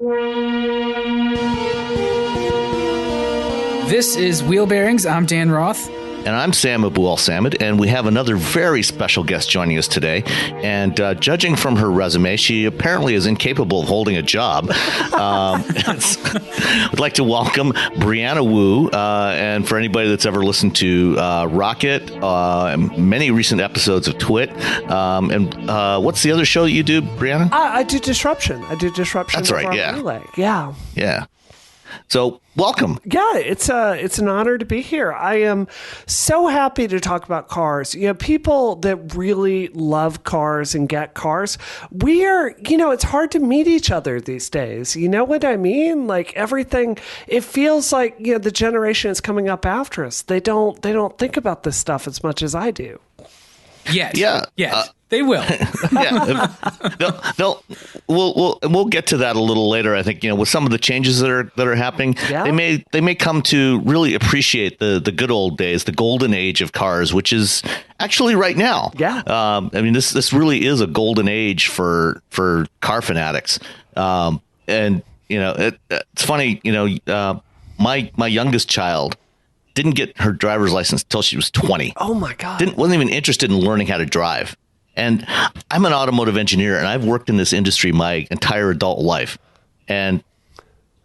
This is Wheelbearings. I'm Dan Roth. And I'm Sam Abu-Al-Samad, and we have another very special guest joining us today. And judging from her resume, she apparently is incapable of holding a job. I'd like to welcome Brianna Wu. And for anybody that's ever listened to Rocket, many recent episodes of Twit, and what's the other show that you do, Brianna? I do Disruption. That's right, yeah. Relay. Yeah. Yeah. So, welcome. Yeah, it's an honor to be here. I am so happy to talk about cars. You know, people that really love cars and get cars, it's hard to meet each other these days. You know what I mean? Like everything, it feels like, the generation is coming up after us. They don't think about this stuff as much as I do. Yes. Yeah. Yes. They will. Yeah, we'll get to that a little later. I think with some of the changes that are happening, they may come to really appreciate the good old days, the golden age of cars, which is actually right now. Yeah, I mean this really is a golden age for car fanatics, and it's funny. My youngest child didn't get her driver's license until she was 20. Oh my God! Wasn't even interested in learning how to drive. And I'm an automotive engineer, and I've worked in this industry my entire adult life. And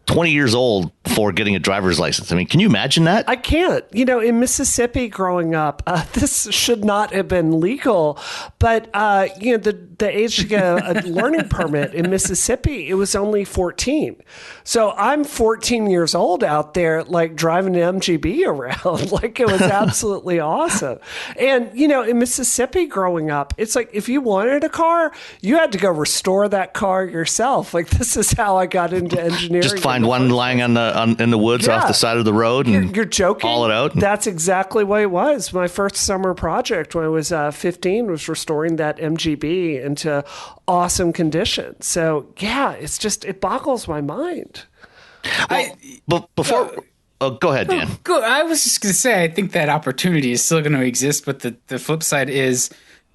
20 years old before getting a driver's license. I mean, can you imagine that? I can't. In Mississippi growing up, this should not have been legal. But, the age to get a learning permit in Mississippi, it was only 14. So I'm 14 years old out there, like driving an MGB around. Like it was absolutely awesome. And, in Mississippi growing up, it's like if you wanted a car, you had to go restore that car yourself. Like this is how I got into engineering. Just find one lying in the woods off the side of the road and you're joking. Haul it out. That's exactly what it was. My first summer project when I was 15 was restoring that MGB into awesome condition. So yeah, it boggles my mind. But before. Go ahead, Dan. I was just going to say, I think that opportunity is still going to exist, but the flip side is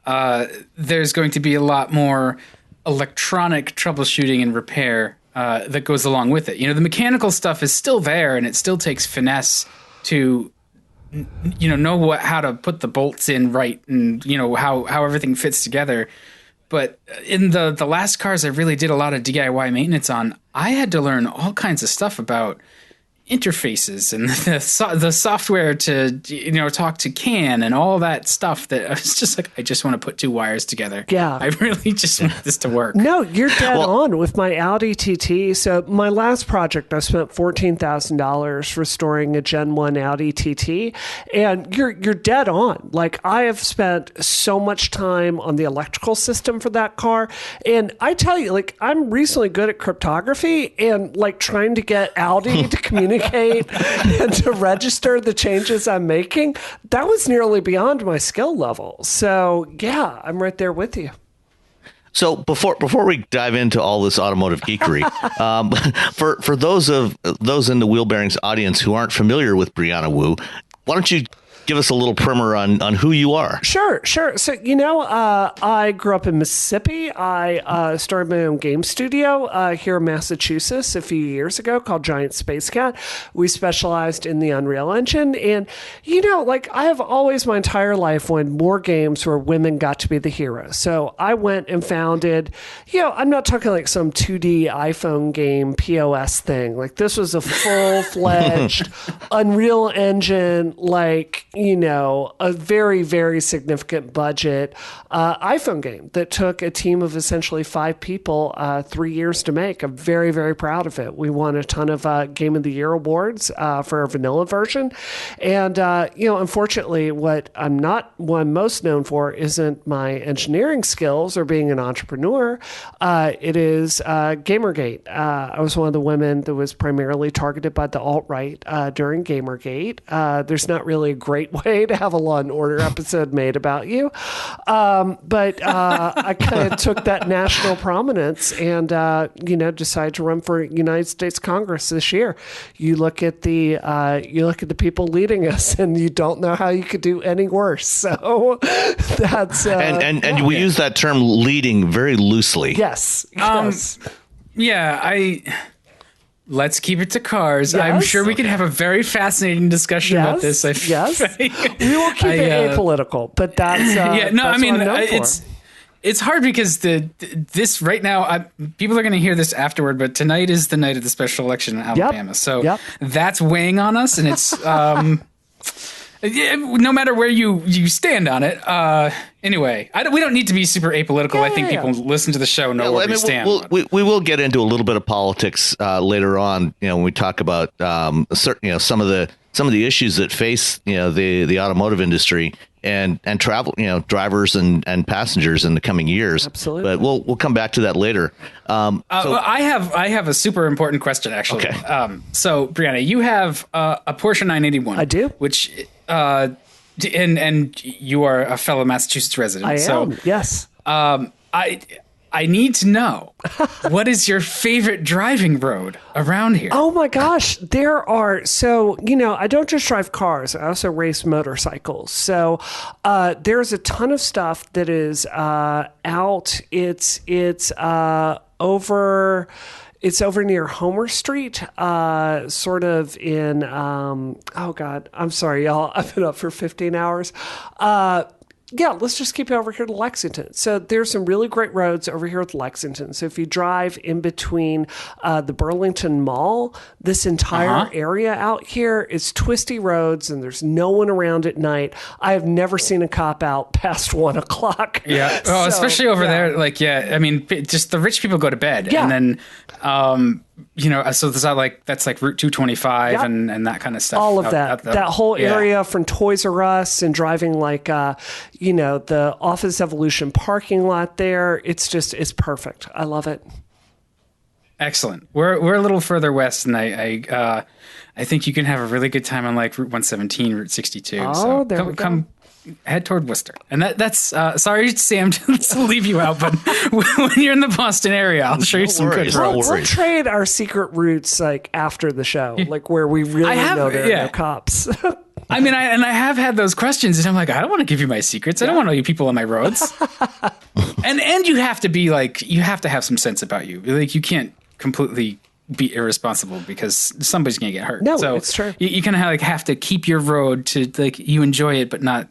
there's going to be a lot more electronic troubleshooting and repair that goes along with it. The mechanical stuff is still there, and it still takes finesse to, know how to put the bolts in right, and how everything fits together. But in the last cars I really did a lot of DIY maintenance on, I had to learn all kinds of stuff about interfaces and the software to talk to CAN and all that stuff that I was just like, I just want to put two wires together. Yeah. I really just want this to work. No, you're dead on with my Audi TT. So my last project, I spent $14,000 restoring a Gen 1 Audi TT, and you're dead on. Like I have spent so much time on the electrical system for that car. And I tell you, like I'm reasonably good at cryptography and like trying to get Audi to communicate and to register the changes I'm making, that was nearly beyond my skill level. So yeah, I'm right there with you. So before we dive into all this automotive geekery, for those in the Wheelbearings audience who aren't familiar with Brianna Wu, why don't you give us a little primer on who you are? Sure. So, I grew up in Mississippi. I started my own game studio here in Massachusetts a few years ago called Giant Space Cat. We specialized in the Unreal Engine. And, I have always my entire life wanted more games where women got to be the hero. So I went and founded, I'm not talking like some 2D iPhone game POS thing. Like this was a full-fledged Unreal Engine, a very, very significant budget iPhone game that took a team of essentially 5 people 3 years to make. I'm very, very proud of it. We won a ton of Game of the Year awards for our vanilla version. And, unfortunately, what I'm most known for isn't my engineering skills or being an entrepreneur. It is Gamergate. I was one of the women that was primarily targeted by the alt-right during Gamergate. There's not really a great way to have a Law and Order episode made about you. But I kind of took that national prominence and, decided to run for United States Congress this year. You look at the people leading us and you don't know how you could do any worse. So that's, we use that term leading very loosely. Yes. Yeah, let's keep it to cars. I'm Yes. sure we could have a very fascinating discussion about this. Yes. We will keep it apolitical, but that's yeah. No, that's I mean what I'm known for. it's hard because this right now, people are going to hear this afterward, but tonight is the night of the special election in Alabama. So that's weighing on us, and it's no matter where you stand on it. Anyway, we don't need to be super apolitical. I think people who listen to the show know where we stand. We will get into a little bit of politics later on. You know, when we talk about certain, some of the issues that face the automotive industry and travel, drivers and passengers in the coming years. Absolutely. But we'll come back to that later. I have a super important question actually. Okay. So Brianna, you have a Porsche 981. I do. Which and you are a fellow Massachusetts resident. I so, am. Yes. I need to know, what is your favorite driving road around here? Oh my gosh, there are. So, I don't just drive cars, I also race motorcycles. So there's a ton of stuff that is out. It's over near Homer Street, sort of in, oh God, I'm sorry, y'all. I've been up for 15 hours. Let's just keep it over here to Lexington. So there's some really great roads over here at Lexington. So if you drive in between the Burlington Mall, this entire area out here is twisty roads and there's no one around at night. I have never seen a cop out past 1 o'clock. Yeah. Oh, especially over there. Like, I mean, just the rich people go to bed. Yeah. And then, so there's that's like Route 225 and that kind of stuff. All of that. That whole area from Toys R Us and driving the Office Evolution parking lot there. It's perfect. I love it. Excellent. We're a little further west, and I think you can have a really good time on like Route 117, Route 62. Oh, so there we go. Come head toward Worcester. And that's sorry, Sam, to leave you out, but when you're in the Boston area, I'll show you some good roads. We'll trade our secret routes like after the show, like where we really know there are no cops. I mean, I have had those questions, and I'm like, I don't want to give you my secrets. I don't want to know you people on my roads. and you have to be you have to have some sense about you. Like, you can't completely be irresponsible because somebody's going to get hurt. No, so it's true. You kind of have to keep your road to you enjoy it, but not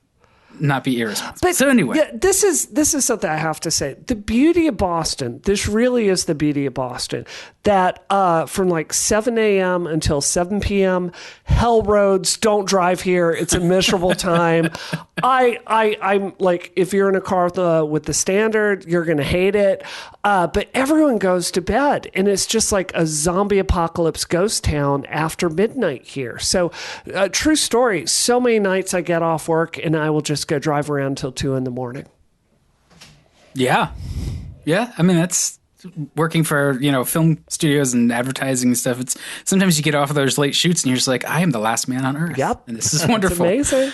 be irresponsible. But so anyway, this is something I have to say. The beauty of Boston, this really is the beauty of Boston, that from like 7 a.m. until 7 p.m., hell roads, don't drive here. It's a miserable time. I'm like, if you're in a car with the Standard, you're going to hate it. But everyone goes to bed, and it's just like a zombie apocalypse ghost town after midnight here. So, true story. So many nights I get off work, and I will just go drive around until 2 a.m. Yeah. I mean, that's working for film studios and advertising and stuff. It's sometimes you get off of those late shoots and you're just like, I am the last man on earth. Yep, and this is wonderful. It's amazing.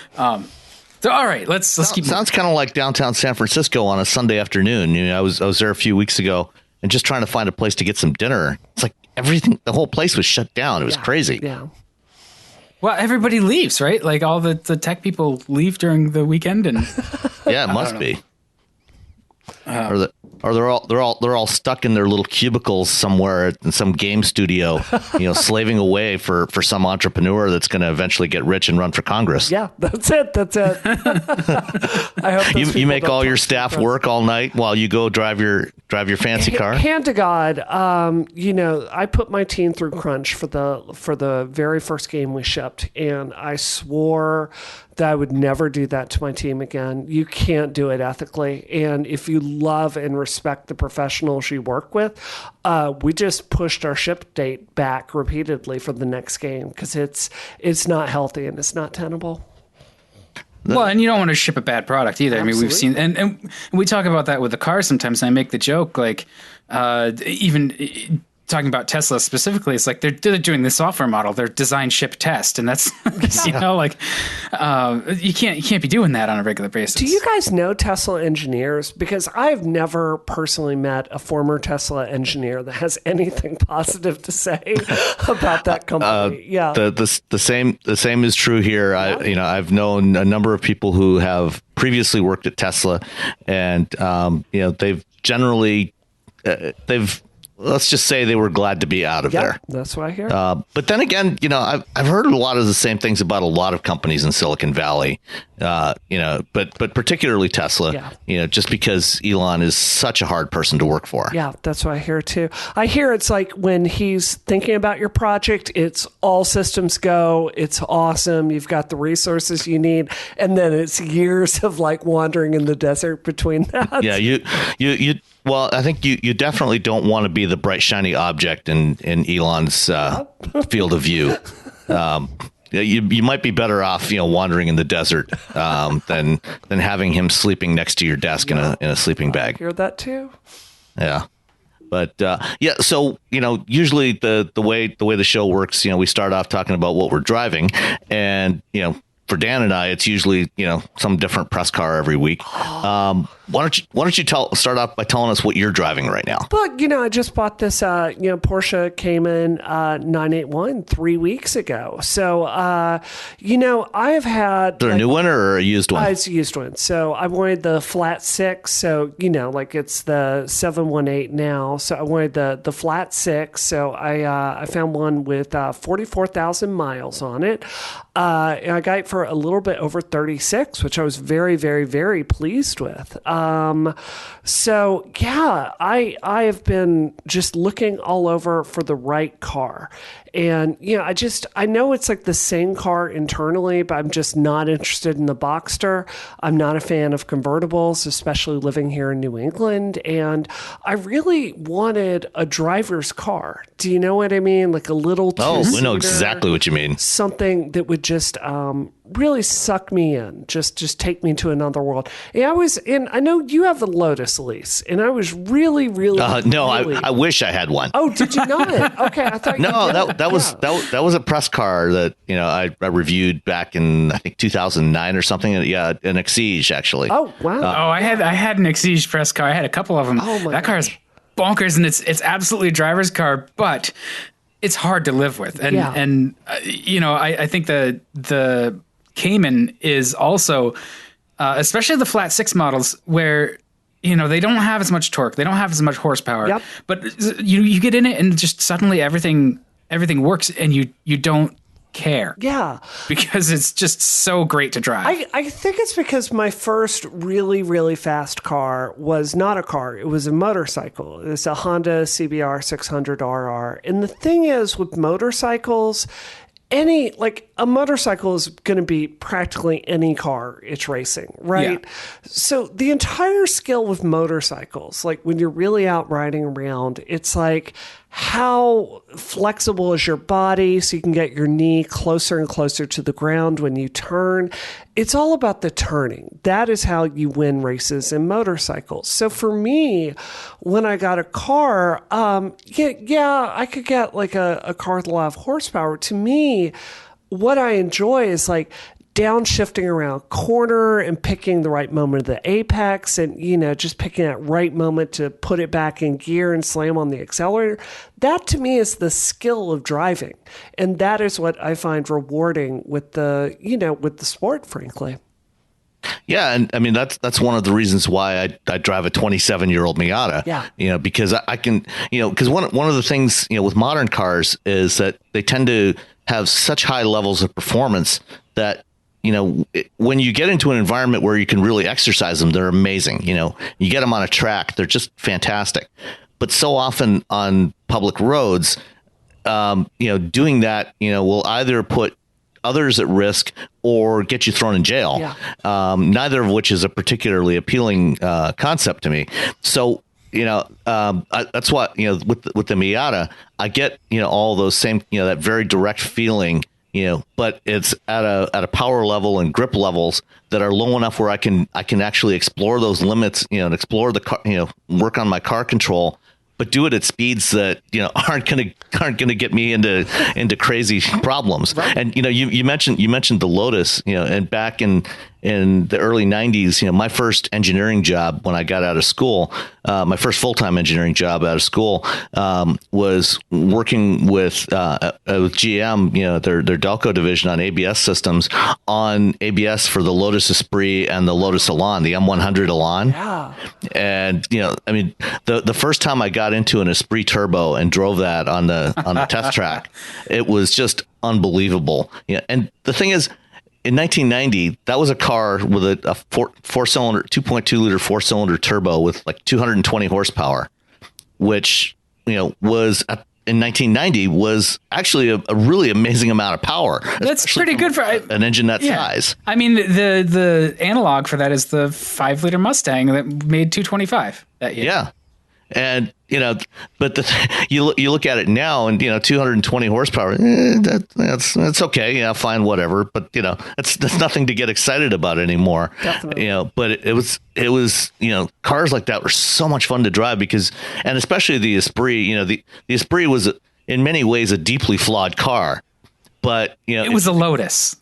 So all right, let's keep. Sounds kind of like downtown San Francisco on a Sunday afternoon. I was there a few weeks ago and just trying to find a place to get some dinner. It's like everything, the whole place was shut down. It was crazy. Yeah. Well, everybody leaves, right? Like all the tech people leave during the weekend, and yeah, it must be. Or they're all stuck in their little cubicles somewhere in some game studio, slaving away for some entrepreneur that's going to eventually get rich and run for Congress. Yeah, that's it. I hope you make all your staff work all night while you go drive your fancy car. Hand to God, I put my team through crunch for the very first game we shipped, and I swore that I would never do that to my team again. You can't do it ethically. And if you love and respect the professionals you work with, we just pushed our ship date back repeatedly for the next game because it's not healthy and it's not tenable. Well, and you don't want to ship a bad product either. Absolutely. I mean, we've seen, and we talk about that with the car sometimes. And I make the joke, like, even talking about Tesla specifically, it's like they're doing the software model. They're design, ship, test, and that's you can't be doing that on a regular basis. Do you guys know Tesla engineers? Because I've never personally met a former Tesla engineer that has anything positive to say about that company. Yeah, the same is true here. I've known a number of people who have previously worked at Tesla, and they've generally let's just say they were glad to be out of there. That's what I hear. But then again, I've heard a lot of the same things about a lot of companies in Silicon Valley, but particularly Tesla, just because Elon is such a hard person to work for. Yeah, that's what I hear too. I hear it's like when he's thinking about your project, it's all systems go. It's awesome. You've got the resources you need. And then it's years of like wandering in the desert between that. Yeah, well, I think you definitely don't want to be the bright, shiny object in Elon's field of view. You might be better off, wandering in the desert than having him sleeping next to your desk in a sleeping bag. I hear that too. Yeah. But so usually the way the show works, we start off talking about what we're driving, and for Dan and I, it's usually some different press car every week. Why don't you start off by telling us what you're driving right now? Well, I just bought this Porsche Cayman 981 3 weeks ago. So I have had. Is there a new one or a used one? It's a used one. So I wanted the flat six. So it's the 718 now. So I wanted the flat six. So I found one with 44,000 miles on it. And I got it for a little bit over 36, which I was very, very, very pleased with. So yeah, I have been just looking all over for the right car. And, I know it's like the same car internally, but I'm just not interested in the Boxster. I'm not a fan of convertibles, especially living here in New England. And I really wanted a driver's car. Do you know what I mean? Like a little two-seater. Oh, we know exactly what you mean. Something that would just really suck me in, just take me to another world. And I know you have a Lotus lease, and I was really, really. I wish I had one. Oh, did you not? Okay, I thought. That was a press car that I reviewed back in I think 2009 or something. Yeah, an Exige actually. Oh wow. I had an Exige press car. I had a couple of them. Oh my that car is bonkers, and it's absolutely a driver's car, but it's hard to live with. And I think the Cayman is also, especially the flat six models where they don't have as much torque, they don't have as much horsepower. Yep. But you get in it and just suddenly everything works, and you don't care. Yeah. Because it's just so great to drive. I think it's because my first really, really fast car was not a car. It was a motorcycle. It's a Honda CBR 600RR. And the thing is with motorcycles, a motorcycle is going to be practically any car it's racing, right? Yeah. So the entire skill with motorcycles, like when you're really out riding around, it's like how flexible is your body so you can get your knee closer and closer to the ground when you turn. It's all about the turning. That is how you win races in motorcycles. So for me, when I got a car, I could get like a car with a lot of horsepower. To me, what I enjoy is like downshifting around corner and picking the right moment of the apex and, just picking that right moment to put it back in gear and slam on the accelerator. That to me is the skill of driving. And that is what I find rewarding with the sport, frankly. Yeah, and I mean that's one of the reasons why I drive a 27-year-old Miata. Yeah. Because I can, because one of the things with modern cars is that they tend to have such high levels of performance that when you get into an environment where you can really exercise them, they're amazing. You get them on a track, they're just fantastic. But so often on public roads, doing that, will either put others at risk or get you thrown in jail. Yeah. Neither of which is a particularly appealing concept to me. So, that's what, with the Miata, I get, all those same, that very direct feeling, but it's at a power level and grip levels that are low enough where I can actually explore those limits, and explore the car, work on my car control, but do it at speeds that aren't gonna get me into crazy problems. Right. And you mentioned the Lotus, and back in in the early 90s, my first engineering job when I got out of school, my first full-time engineering job out of school, was working with GM, their Delco division on ABS systems, on ABS for the Lotus Esprit and the Lotus Elan, the M100 Elan. Yeah. And, the first time I got into an Esprit Turbo and drove that on the test track, it was just unbelievable. And the thing is, in 1990, that was a car with a four-cylinder, 2.2-liter four-cylinder turbo with like 220 horsepower, which was in 1990 was actually a really amazing amount of power. That's pretty good for an engine that size. I mean, the analog for that is the 5-liter Mustang that made 225 that year. Yeah. And, but you look at it now and, 220 horsepower, that's okay. Yeah, fine, whatever. But, that's nothing to get excited about anymore. Definitely. But it was, cars like that were so much fun to drive because, and especially the Esprit, the Esprit was in many ways a deeply flawed car. But it was a Lotus.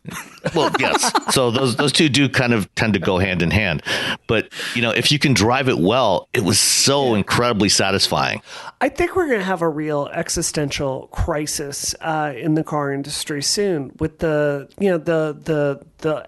Well, yes. So those two do kind of tend to go hand in hand. But if you can drive it well, it was so incredibly satisfying. I think we're going to have a real existential crisis in the car industry soon with the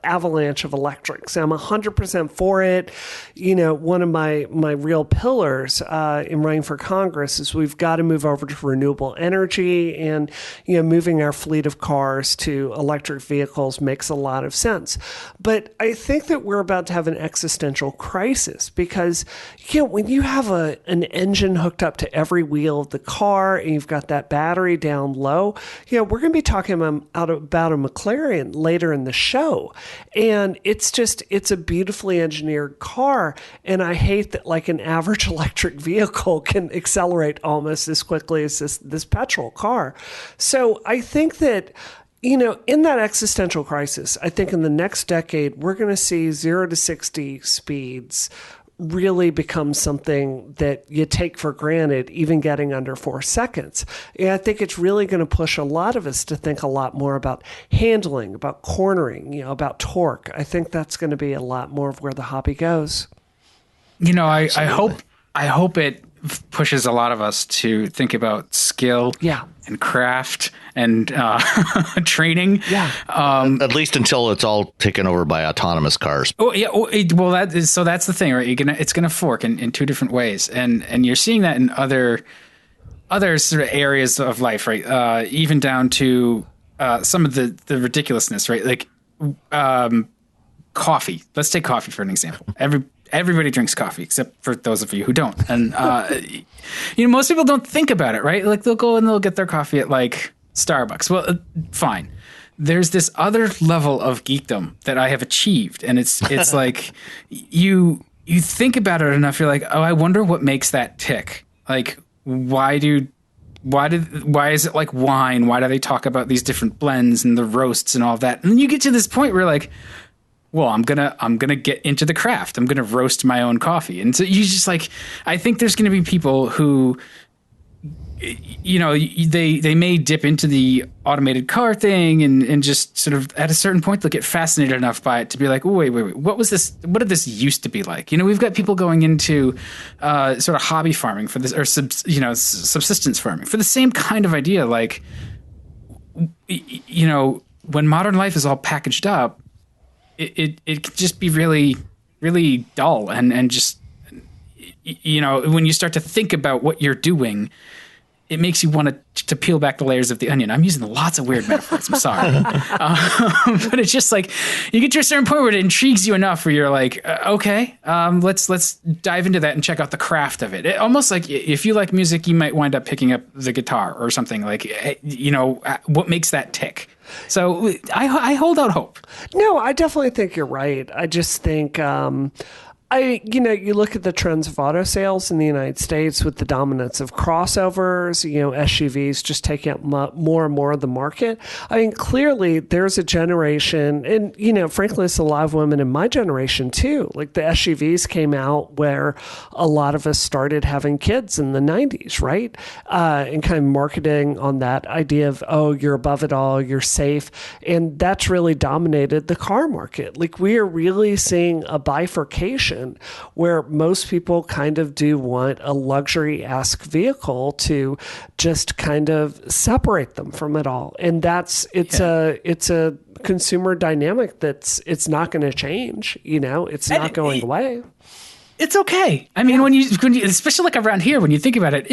avalanche of electrics. I'm 100% for it. One of my real pillars in running for Congress is we've got to move over to renewable energy, and moving our fleet of cars to electric vehicles makes a lot of sense. But I think that we're about to have an existential crisis because when you have an engine hooked up to every wheel of the car and you've got that battery down low, we're going to be talking about a McLaren later in the show. And it's a beautifully engineered car. And I hate that like an average electric vehicle can accelerate almost as quickly as this petrol car. So I think that, in that existential crisis, I think in the next decade, we're going to see 0 to 60 speeds really become something that you take for granted, even getting under 4 seconds. And I think it's really going to push a lot of us to think a lot more about handling, about cornering, about torque. I think that's going to be a lot more of where the hobby goes. I hope it pushes a lot of us to think about skill and craft and training. Yeah. At least until it's all taken over by autonomous cars. Oh yeah. Well, that's the thing, right? It's gonna fork in two different ways, and you're seeing that in other sort of areas of life, right? Even down to some of the ridiculousness, right? Like coffee. Let's take coffee for an example. Everybody drinks coffee except for those of you who don't. And, most people don't think about it, right? Like they'll go and they'll get their coffee at like Starbucks. Well, fine. There's this other level of geekdom that I have achieved. And it's like you think about it enough. You're like, oh, I wonder what makes that tick. Like, why is it like wine? Why do they talk about these different blends and the roasts and all of that? And then you get to this point where you're like, well, I'm gonna get into the craft. I'm gonna roast my own coffee, and so you just like. I think there's gonna be people who, they may dip into the automated car thing and just sort of at a certain point they'll get fascinated enough by it to be like, oh, wait, what was this? What did this used to be like? We've got people going into sort of hobby farming for this, or subsistence farming for the same kind of idea. Like, when modern life is all packaged up. It can just be really, really dull and just, when you start to think about what you're doing, it makes you want to peel back the layers of the onion. I'm using lots of weird metaphors. I'm sorry. But it's just like you get to a certain point where it intrigues you enough where you're like, okay, let's dive into that and check out the craft of it. Almost like if you like music, you might wind up picking up the guitar or something like, what makes that tick? So I hold out hope. No, I definitely think you're right. I just think You look at the trends of auto sales in the United States with the dominance of crossovers, SUVs just taking up more and more of the market. I mean, clearly there's a generation, and, frankly, it's a lot of women in my generation too. Like the SUVs came out where a lot of us started having kids in the 90s, right? And kind of marketing on that idea of, oh, you're above it all, you're safe. And that's really dominated the car market. Like we are really seeing a bifurcation where most people kind of do want a luxury-esque vehicle to just kind of separate them from it all. And it's a consumer dynamic it's not going to change, it's not going away. It's okay. I mean, when you especially like around here, when you think about it,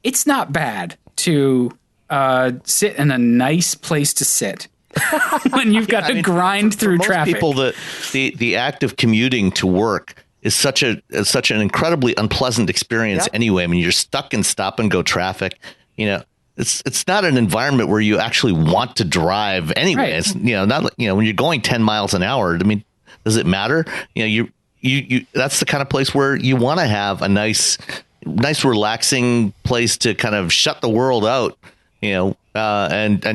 it's not bad to sit in a nice place to sit. When you've got to grind through most traffic. People, the act of commuting to work is such an incredibly unpleasant experience anyway. I mean, you're stuck in stop and go traffic. It's not an environment where you actually want to drive anyway. Right. It's not when you're going 10 miles an hour. I mean, does it matter? You that's the kind of place where you want to have a nice relaxing place to kind of shut the world out. And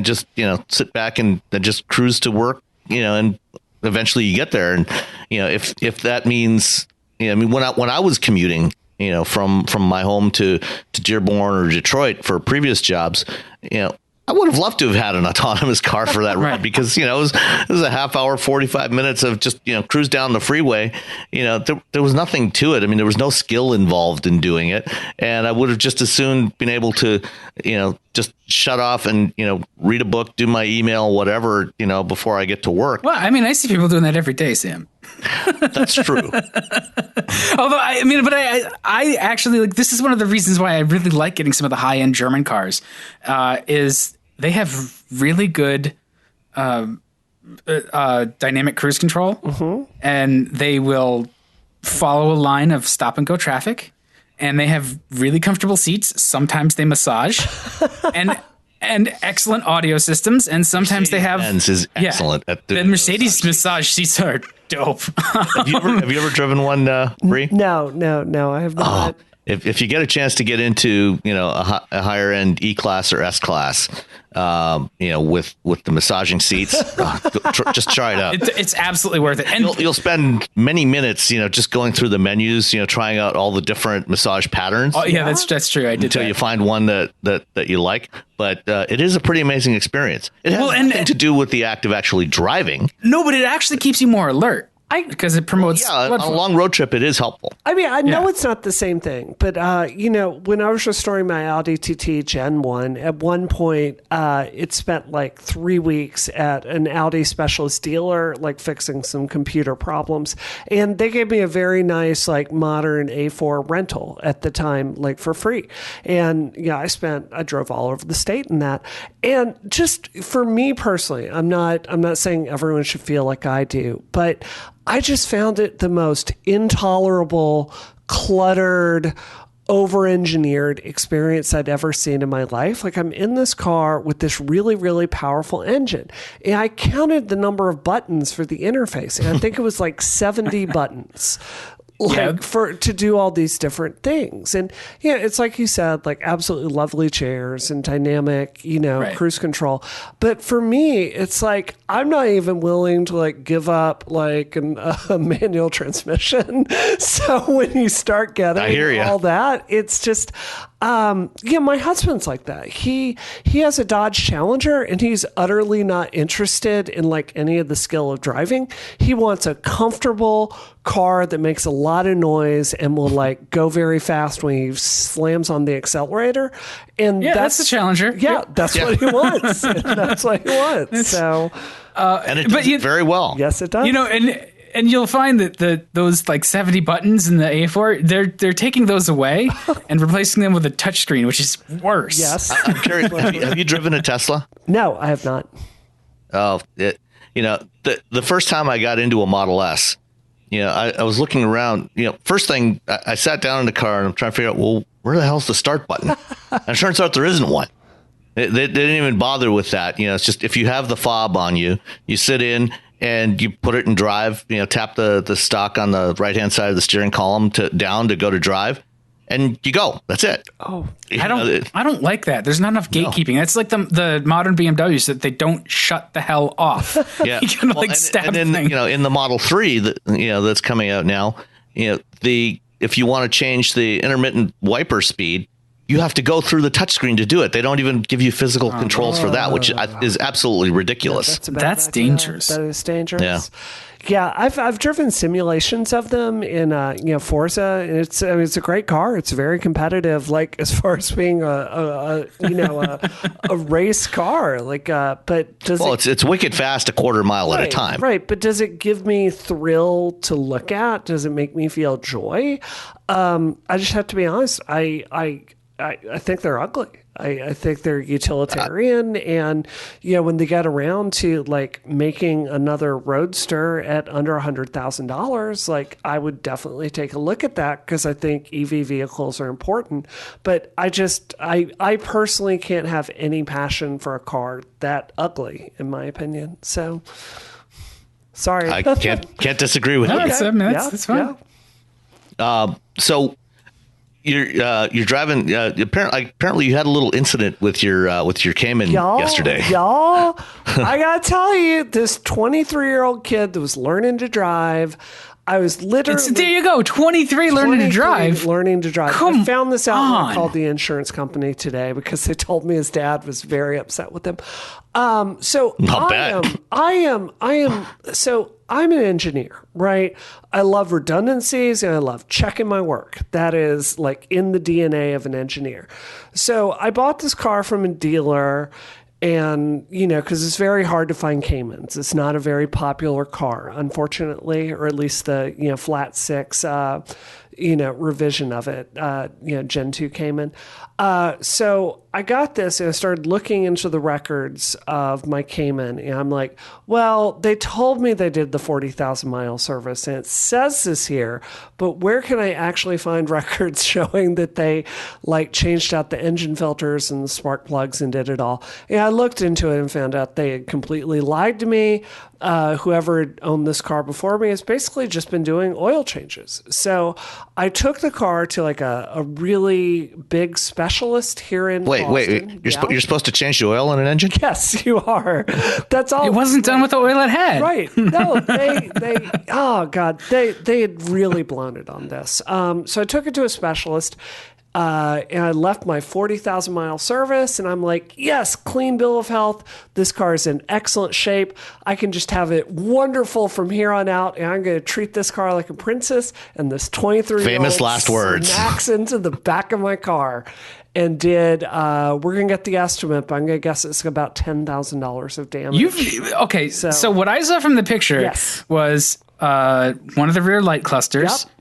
just, sit back and just cruise to work, and eventually you get there. And, if that means, when I was commuting, from my home to Dearborn or Detroit for previous jobs, I would have loved to have had an autonomous car for that ride because, it was a half hour, 45 minutes of just, cruise down the freeway. There was nothing to it. I mean, there was no skill involved in doing it. And I would have just as soon been able to, just shut off and, read a book, do my email, whatever, before I get to work. Well, I mean, I see people doing that every day, Sam. That's true. Although, I actually, like, this is one of the reasons why I really like getting some of the high-end German cars, is they have really good dynamic cruise control, and they will follow a line of stop-and-go traffic, and they have really comfortable seats. Sometimes they massage, and excellent audio systems, and sometimes they have... Mercedes-Benz is excellent at the Mercedes massage seats are dope. Have you ever driven one, Bree? No, I have not. If you get a chance to get into, a higher end E-Class or S-Class, with the massaging seats, just try it out. It's absolutely worth it. And you'll spend many minutes, just going through the menus, trying out all the different massage patterns. Oh yeah, that's true. I did until you find one that you like. But it is a pretty amazing experience. It has nothing to do with the act of actually driving. No, but it actually keeps you more alert. Because it promotes on a long road trip, it is helpful. I mean, I know it's not the same thing, but, when I was restoring my Audi TT Gen 1, at one point, it spent like 3 weeks at an Audi specialist dealer, like fixing some computer problems. And they gave me a very nice, like modern A4 rental at the time, like for free. And I drove all over the state in that. And just for me personally, I'm not saying everyone should feel like I do, but I just found it the most intolerable, cluttered, over-engineered experience I'd ever seen in my life. Like, I'm in this car with this really, really powerful engine. And I counted the number of buttons for the interface, and I think it was like 70 buttons. To do all these different things. And it's like you said, like absolutely lovely chairs and dynamic, cruise control. But for me, it's like, I'm not even willing to like give up like a manual transmission. So when you start getting all that, it's just, my husband's like that. He has a Dodge Challenger and he's utterly not interested in like any of the skill of driving. He wants a comfortable car that makes a lot of noise and will like go very fast when he slams on the accelerator. And that's the Challenger. Yeah, that's what he wants. That's what he wants. So, and it does very well. Yes, it does. And you'll find that those like 70 buttons in the A4, they're taking those away and replacing them with a touchscreen, which is worse. Yes. I'm curious, have you driven a Tesla? No, I have not. Oh, the first time I got into a Model S, I was looking around. First thing, I sat down in the car and I'm trying to figure out, well, where the hell's the start button? And it turns out there isn't one. They didn't even bother with that. It's just if you have the fob on you, you sit in and you put it in drive, tap the stock on the right-hand side of the steering column down to go to drive, and you go. That's it. Oh, I don't like that. There's not enough gatekeeping. That's like the modern BMWs that they don't shut the hell off. Yeah. You can stab and then, things. in the Model 3 that's coming out now, if you want to change the intermittent wiper speed, you have to go through the touchscreen to do it. They don't even give you physical controls for that, which is absolutely ridiculous. That's dangerous. That is dangerous. Yeah, I've driven simulations of them in Forza. And it's a great car. It's very competitive, like as far as being a race car. But does it's wicked fast, a quarter mile at a time. Right, but does it give me thrill to look at? Does it make me feel joy? I just have to be honest. I think they're ugly. I think they're utilitarian, and when they get around to making another Roadster at under $100,000, I would definitely take a look at that, because I think EV vehicles are important. But I personally can't have any passion for a car that ugly, in my opinion. So sorry, I can't disagree with you. That's fine. So you're driving. Apparently, you had a little incident with your Cayman yesterday. Y'all, I gotta tell you, this 23-year-old kid that was learning to drive. I was literally there. You go, 23 learning to drive. I found this out when I called the insurance company today, because they told me his dad was very upset with him. So Not bad. So I'm an engineer, right? I love redundancies and I love checking my work. That is in the DNA of an engineer. So I bought this car from a dealer, and, because it's very hard to find Caymans. It's not a very popular car, unfortunately, or at least the, flat six, revision of it, Gen 2 Cayman. So I got this and I started looking into the records of my Cayman, and I'm like, well, they told me they did the 40,000 mile service, and it says this here, but where can I actually find records showing that they changed out the engine filters and the spark plugs and did it all? And I looked into it and found out they had completely lied to me. Whoever had owned this car before me has basically just been doing oil changes. So I took the car to a really big specialist here in Boston. Wait. You're supposed to change the oil in an engine? Yes, you are. That's all. It wasn't done with the oil it had. Right. No, they oh God, they had really blown it on this. So I took it to a specialist. And I left my 40,000 mile service, and I'm like, yes, clean bill of health. This car is in excellent shape. I can just have it wonderful from here on out, and I'm going to treat this car like a princess. And this 23-year-old famous last words smacks into the back of my car and we're going to get the estimate, but I'm going to guess it's about $10,000 of damage. So what I saw from the picture was one of the rear light clusters. Yep.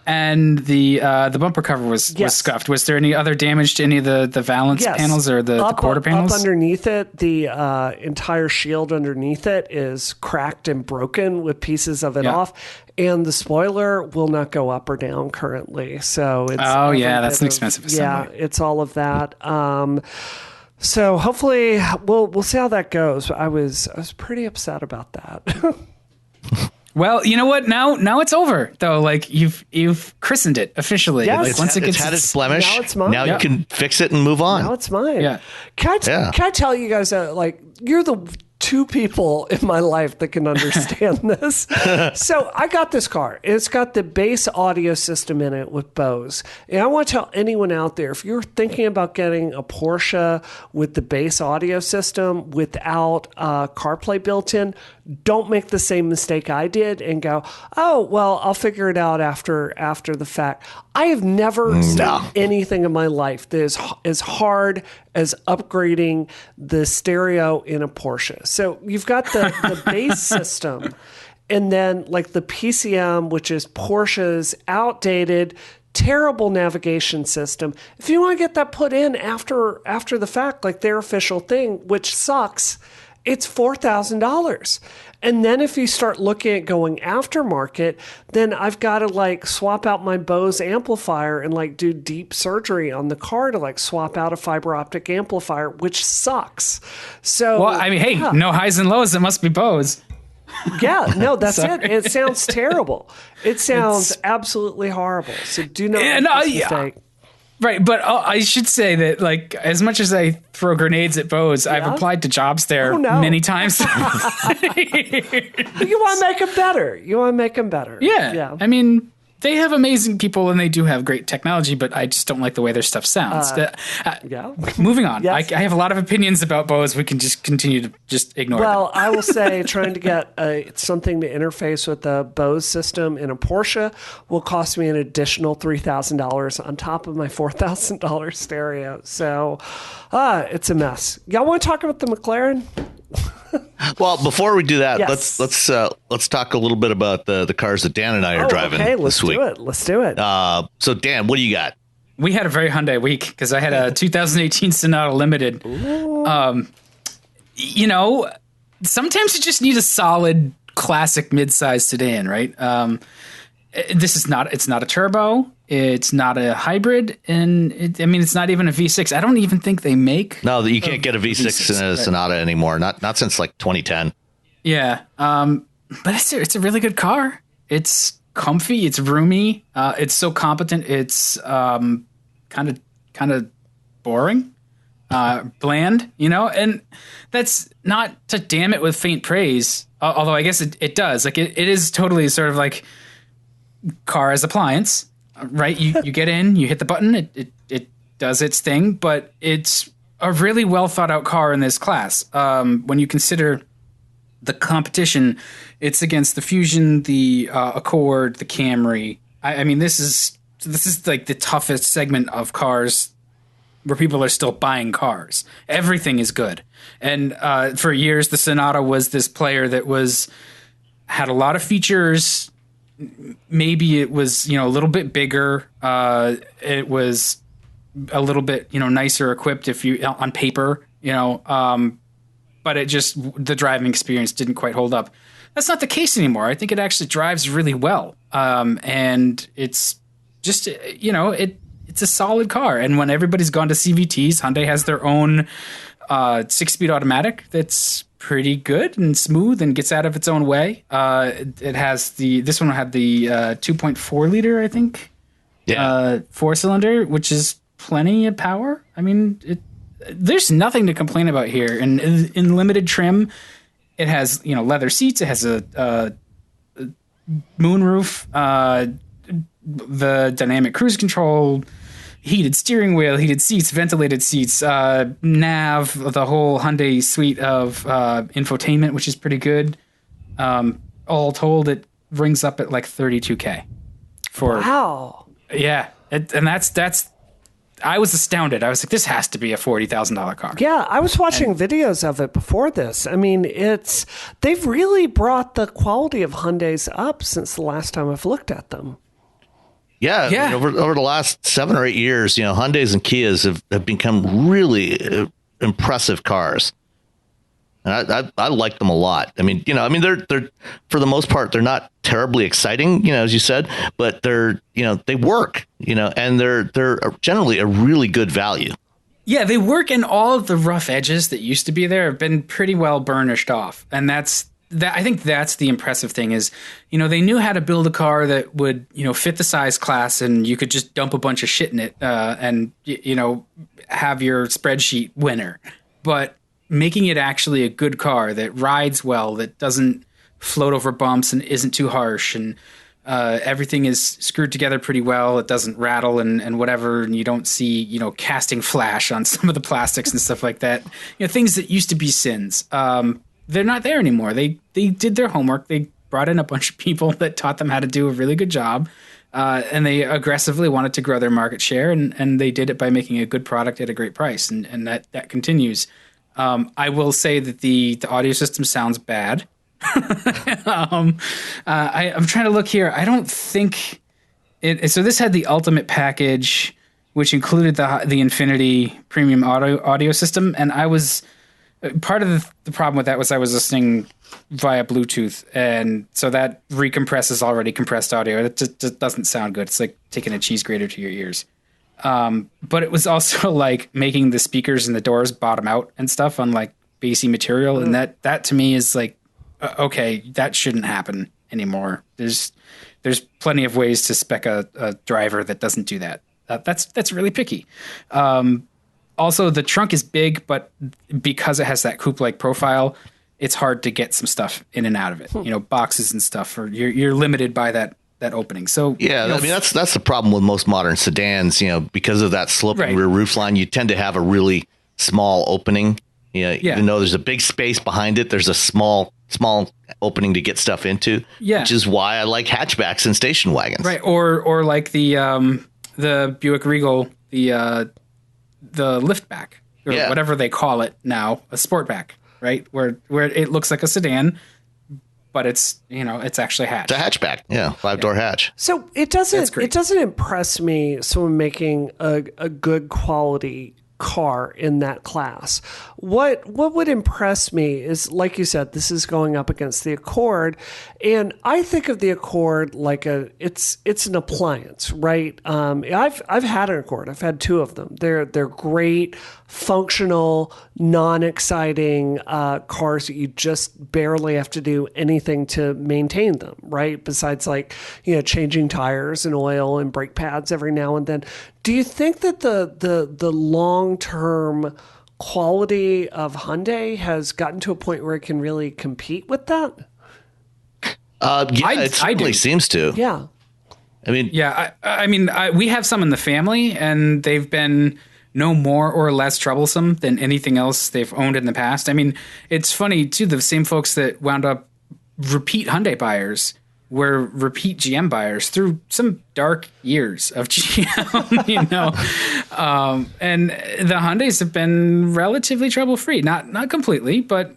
And the bumper cover was scuffed. Was there any other damage to any of the valance panels or the quarter panels? Up underneath it, the entire shield underneath it is cracked and broken with pieces of it off. And the spoiler will not go up or down currently. So it's that's an expensive assembly. Yeah, it's all of that. So hopefully we'll see how that goes. I was pretty upset about that. Well, you know what? Now it's over though. You've christened it officially. Yes. Once it's had its blemish. Now it's mine. Now you can fix it and move on. Now it's mine. Yeah. Can I tell you guys you're the two people in my life that can understand this. So I got this car. It's got the base audio system in it with Bose. And I want to tell anyone out there, if you're thinking about getting a Porsche with the base audio system without CarPlay built in, don't make the same mistake I did and go, oh, well, I'll figure it out after the fact. I have never seen anything in my life that is as hard as upgrading the stereo in a Porsche. So you've got the base system, and then the PCM, which is Porsche's outdated, terrible navigation system. If you want to get that put in after the fact, their official thing, which sucks, it's $4,000. And then if you start looking at going aftermarket, then I've got to swap out my Bose amplifier and do deep surgery on the car to swap out a fiber optic amplifier, which sucks. So, well, I mean, hey, no highs and lows. It must be Bose. Yeah, no, that's it. Sorry. It sounds terrible. It sounds absolutely horrible. So do not And, make this yeah. mistake. Right, but I should say that, like, as much as I throw grenades at Bose, I've applied to jobs there many times. You want to make them better. Yeah. I mean, they have amazing people and they do have great technology, but I just don't like the way their stuff sounds. Moving on. Yes. I have a lot of opinions about Bose. We can just continue to just ignore them. Well, I will say trying to get something to interface with the Bose system in a Porsche will cost me an additional $3,000 on top of my $4,000 stereo. So it's a mess. Y'all want to talk about the McLaren? Well, before we do that, Yes. let's talk a little bit about the cars that Dan and I are driving this week. Let's do it. So Dan, what do you got? We had a very Hyundai week because I had a 2018 Sonata Limited. You know, sometimes you just need a solid classic mid-size sedan, right? It's not a turbo. It's not a hybrid. And it's not even a V6. I don't even think they make. No, you can't get a V6 in a Sonata anymore. Not since like 2010. Yeah. But it's a really good car. It's comfy. It's roomy. It's so competent. It's kind of boring, bland, and that's not to damn it with faint praise. Although I guess it does. Like it is totally sort of like car as appliance, right? You get in, you hit the button, it does its thing, but it's a really well thought out car in this class. When you consider the competition, it's against the Fusion, the Accord, the Camry. I mean, this is like the toughest segment of cars where people are still buying cars. Everything is good. And for years, the Sonata was this player that had a lot of features. Maybe it was, a little bit bigger. It was a little bit, nicer equipped on paper, but the driving experience didn't quite hold up. That's not the case anymore. I think it actually drives really well. And it's just, it's a solid car. And when everybody's gone to CVTs, Hyundai has their own 6-speed automatic that's pretty good and smooth and gets out of its own way. It has this one had the 2.4 liter, I think. Yeah. 4-cylinder, which is plenty of power. I mean, there's nothing to complain about here. And in limited trim, it has, leather seats. It has a moonroof, the dynamic cruise control, heated steering wheel, heated seats, ventilated seats, nav, the whole Hyundai suite of infotainment, which is pretty good. All told, it rings up at like $32,000. Wow. Yeah, and that's. I was astounded. I was like, this has to be a $40,000 car. Yeah, I was watching videos of it before this. I mean, they've really brought the quality of Hyundais up since the last time I've looked at them. Yeah. I mean, over the last 7 or 8 years, Hyundais and Kias have become really impressive cars. And I like them a lot. I mean, they're for the most part, they're not terribly exciting, as you said, but they work, and they're generally a really good value. Yeah, they work, and all of the rough edges that used to be there have been pretty well burnished off. And I think that's the impressive thing is, they knew how to build a car that would, fit the size class, and you could just dump a bunch of shit in it and have your spreadsheet winner. But making it actually a good car that rides well, that doesn't float over bumps and isn't too harsh, and everything is screwed together pretty well. It doesn't rattle and whatever, and you don't see, casting flash on some of the plastics and stuff like that. Things that used to be sins. They're not there anymore. They did their homework. They brought in a bunch of people that taught them how to do a really good job. And they aggressively wanted to grow their market share, and they did it by making a good product at a great price. And that continues. I will say that the audio system sounds bad. I'm trying to look here. I don't think it. So this had the ultimate package, which included the Infinity premium audio system, and I was part of the problem with that was I was listening via Bluetooth, and so that recompresses already compressed audio. It just doesn't sound good. It's like taking a cheese grater to your ears. But it was also like making the speakers and the doors bottom out and stuff on like bassy material, and that to me is like okay, that shouldn't happen anymore. There's plenty of ways to spec a driver that doesn't do that. That's really picky. Also, the trunk is big, but because it has that coupe-like profile, it's hard to get some stuff in and out of it. Boxes and stuff, or you're limited by that opening. So yeah, I mean that's the problem with most modern sedans. Because of that sloping rear roof line, you tend to have a really small opening. Even though there's a big space behind it, there's a small opening to get stuff into. Yeah, which is why I like hatchbacks and station wagons. Right, or like the Buick Regal, the liftback, or whatever they call it now, a sportback, right? Where it looks like a sedan, but it's actually hatched. It's a hatchback, 5-door hatch. So it doesn't impress me someone making a good quality car in that class. What would impress me is, like you said, this is going up against the Accord, and I think of the Accord like it's an appliance, right? I've had an Accord. I've had 2 of them. They're great, functional, non-exciting cars that you just barely have to do anything to maintain them, right? Besides changing tires and oil and brake pads every now and then. Do you think that the long-term quality of Hyundai has gotten to a point where it can really compete with that? It certainly seems to. Yeah. I mean, we have some in the family, and they've been no more or less troublesome than anything else they've owned in the past. I mean, it's funny too. The same folks that wound up repeat Hyundai buyers were repeat GM buyers through some dark years of GM, and the Hyundais have been relatively trouble-free, not completely, but,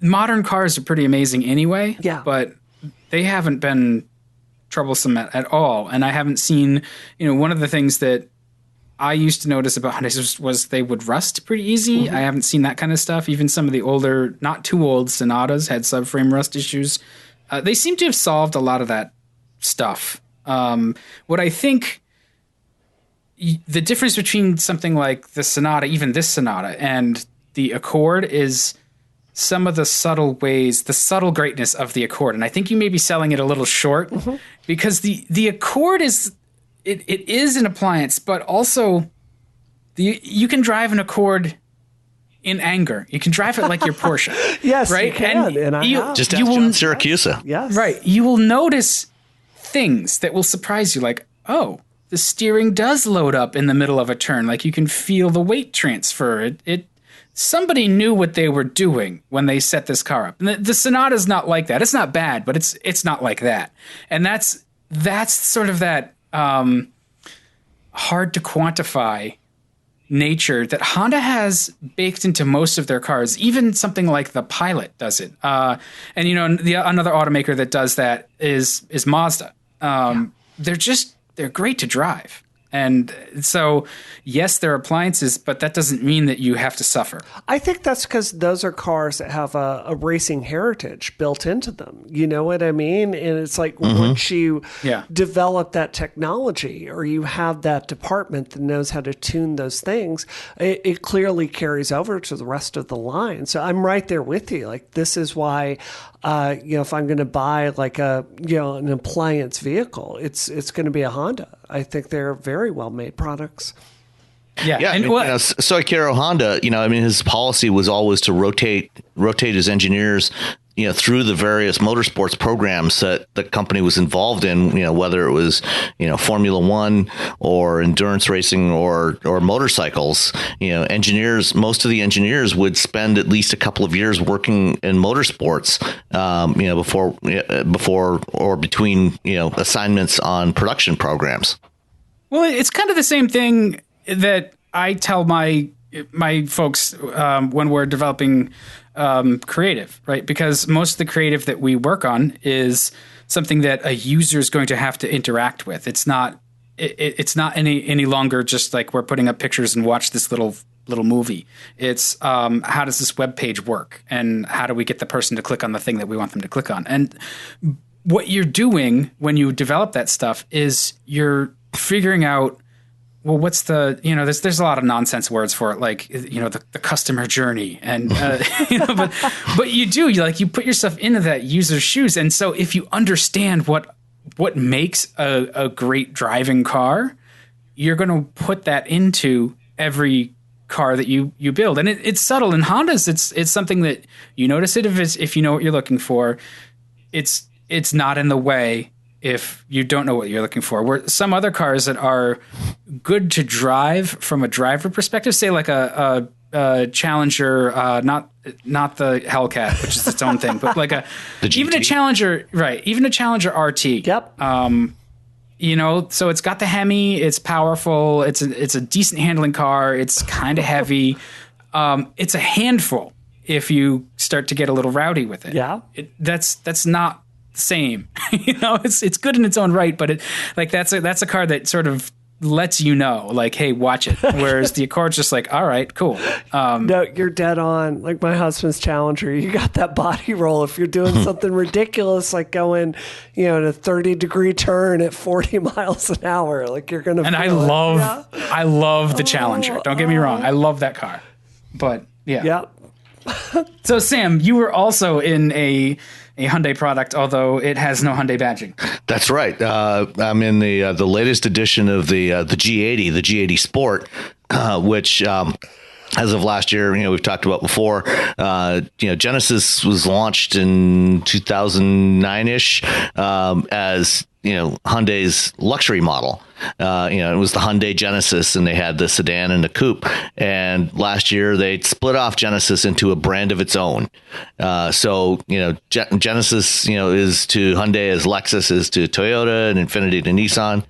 modern cars are pretty amazing anyway, but they haven't been troublesome at all. And I haven't seen, one of the things that I used to notice about Hyundais was they would rust pretty easy. Mm-hmm. I haven't seen that kind of stuff. Even some of the older, not too old Sonatas had subframe rust issues. They seem to have solved a lot of that stuff. What I think the difference between something like the Sonata, even this Sonata, and the Accord is some of the subtle ways, the subtle greatness of the Accord. And I think you may be selling it a little short because the Accord is... It is an appliance, but also you can drive an Accord in anger. You can drive it like your Porsche. Yes, right? You can. And I have. Just ask John Siracusa. Yes. Right. You will notice things that will surprise you, like, oh, the steering does load up in the middle of a turn. Like you can feel the weight transfer. Somebody knew what they were doing when they set this car up. And the Sonata's not like that. It's not bad, but it's not like that. And that's sort of that hard to quantify nature that Honda has baked into most of their cars. Even something like the Pilot does it. And another automaker that does that is Mazda. They're great to drive. And so, yes, they're appliances, but that doesn't mean that you have to suffer. I think that's because those are cars that have a racing heritage built into them. You know what I mean? And it's like once you develop that technology or you have that department that knows how to tune those things, it clearly carries over to the rest of the line. So I'm right there with you. Like, this is why... if I'm going to buy like an appliance vehicle, it's going to be a Honda. I think they're very well made products. Yeah. And Soichiro Honda, his policy was always to rotate his engineers, through the various motorsports programs that the company was involved in, whether it was, Formula One or endurance racing or motorcycles, most of the engineers would spend at least a couple of years working in motorsports, before or between, assignments on production programs. Well, it's kind of the same thing that I tell my folks when we're developing creative, right? Because most of the creative that we work on is something that a user is going to have to interact with. It's not any longer just like we're putting up pictures and watch this little movie. It's how does this web page work, and how do we get the person to click on the thing that we want them to click on? And what you're doing when you develop that stuff is you're figuring out well, what's the, there's a lot of nonsense words for it, like, the customer journey. And, but you put yourself into that user's shoes. And so if you understand what makes a great driving car, you're going to put that into every car that you build. And it's subtle. In Hondas, it's something that you notice it if you know what you're looking for. It's not in the way if you don't know what you're looking for. Where some other cars that are good to drive from a driver perspective, say like a Challenger, not the Hellcat, which is its own thing, but like even a Challenger, right? Even a Challenger RT. Yep. So it's got the Hemi, it's powerful, it's a decent handling car, it's kind of heavy. It's a handful if you start to get a little rowdy with it. Yeah. That's not the same. It's good in its own right, but that's a car that sort of lets you know, like, hey, watch it. Whereas the Accord's just like, all right, cool. No, you're dead on. Like my husband's Challenger, you got that body roll. If you're doing something ridiculous, like going, in a 30-degree turn at 40 miles an hour, like you're gonna. And I love the Challenger. Don't get me wrong, I love that car. But yeah. Yeah. So Sam, you were also in a Hyundai product, although it has no Hyundai badging. That's right. I'm in the latest edition of the G80, the G80 Sport, which as of last year, we've talked about before. Genesis was launched in 2009-ish as Hyundai's luxury model. It was the Hyundai Genesis, and they had the sedan and the coupe. And last year they split off Genesis into a brand of its own. Genesis, is to Hyundai as Lexus is to Toyota and Infiniti to Nissan.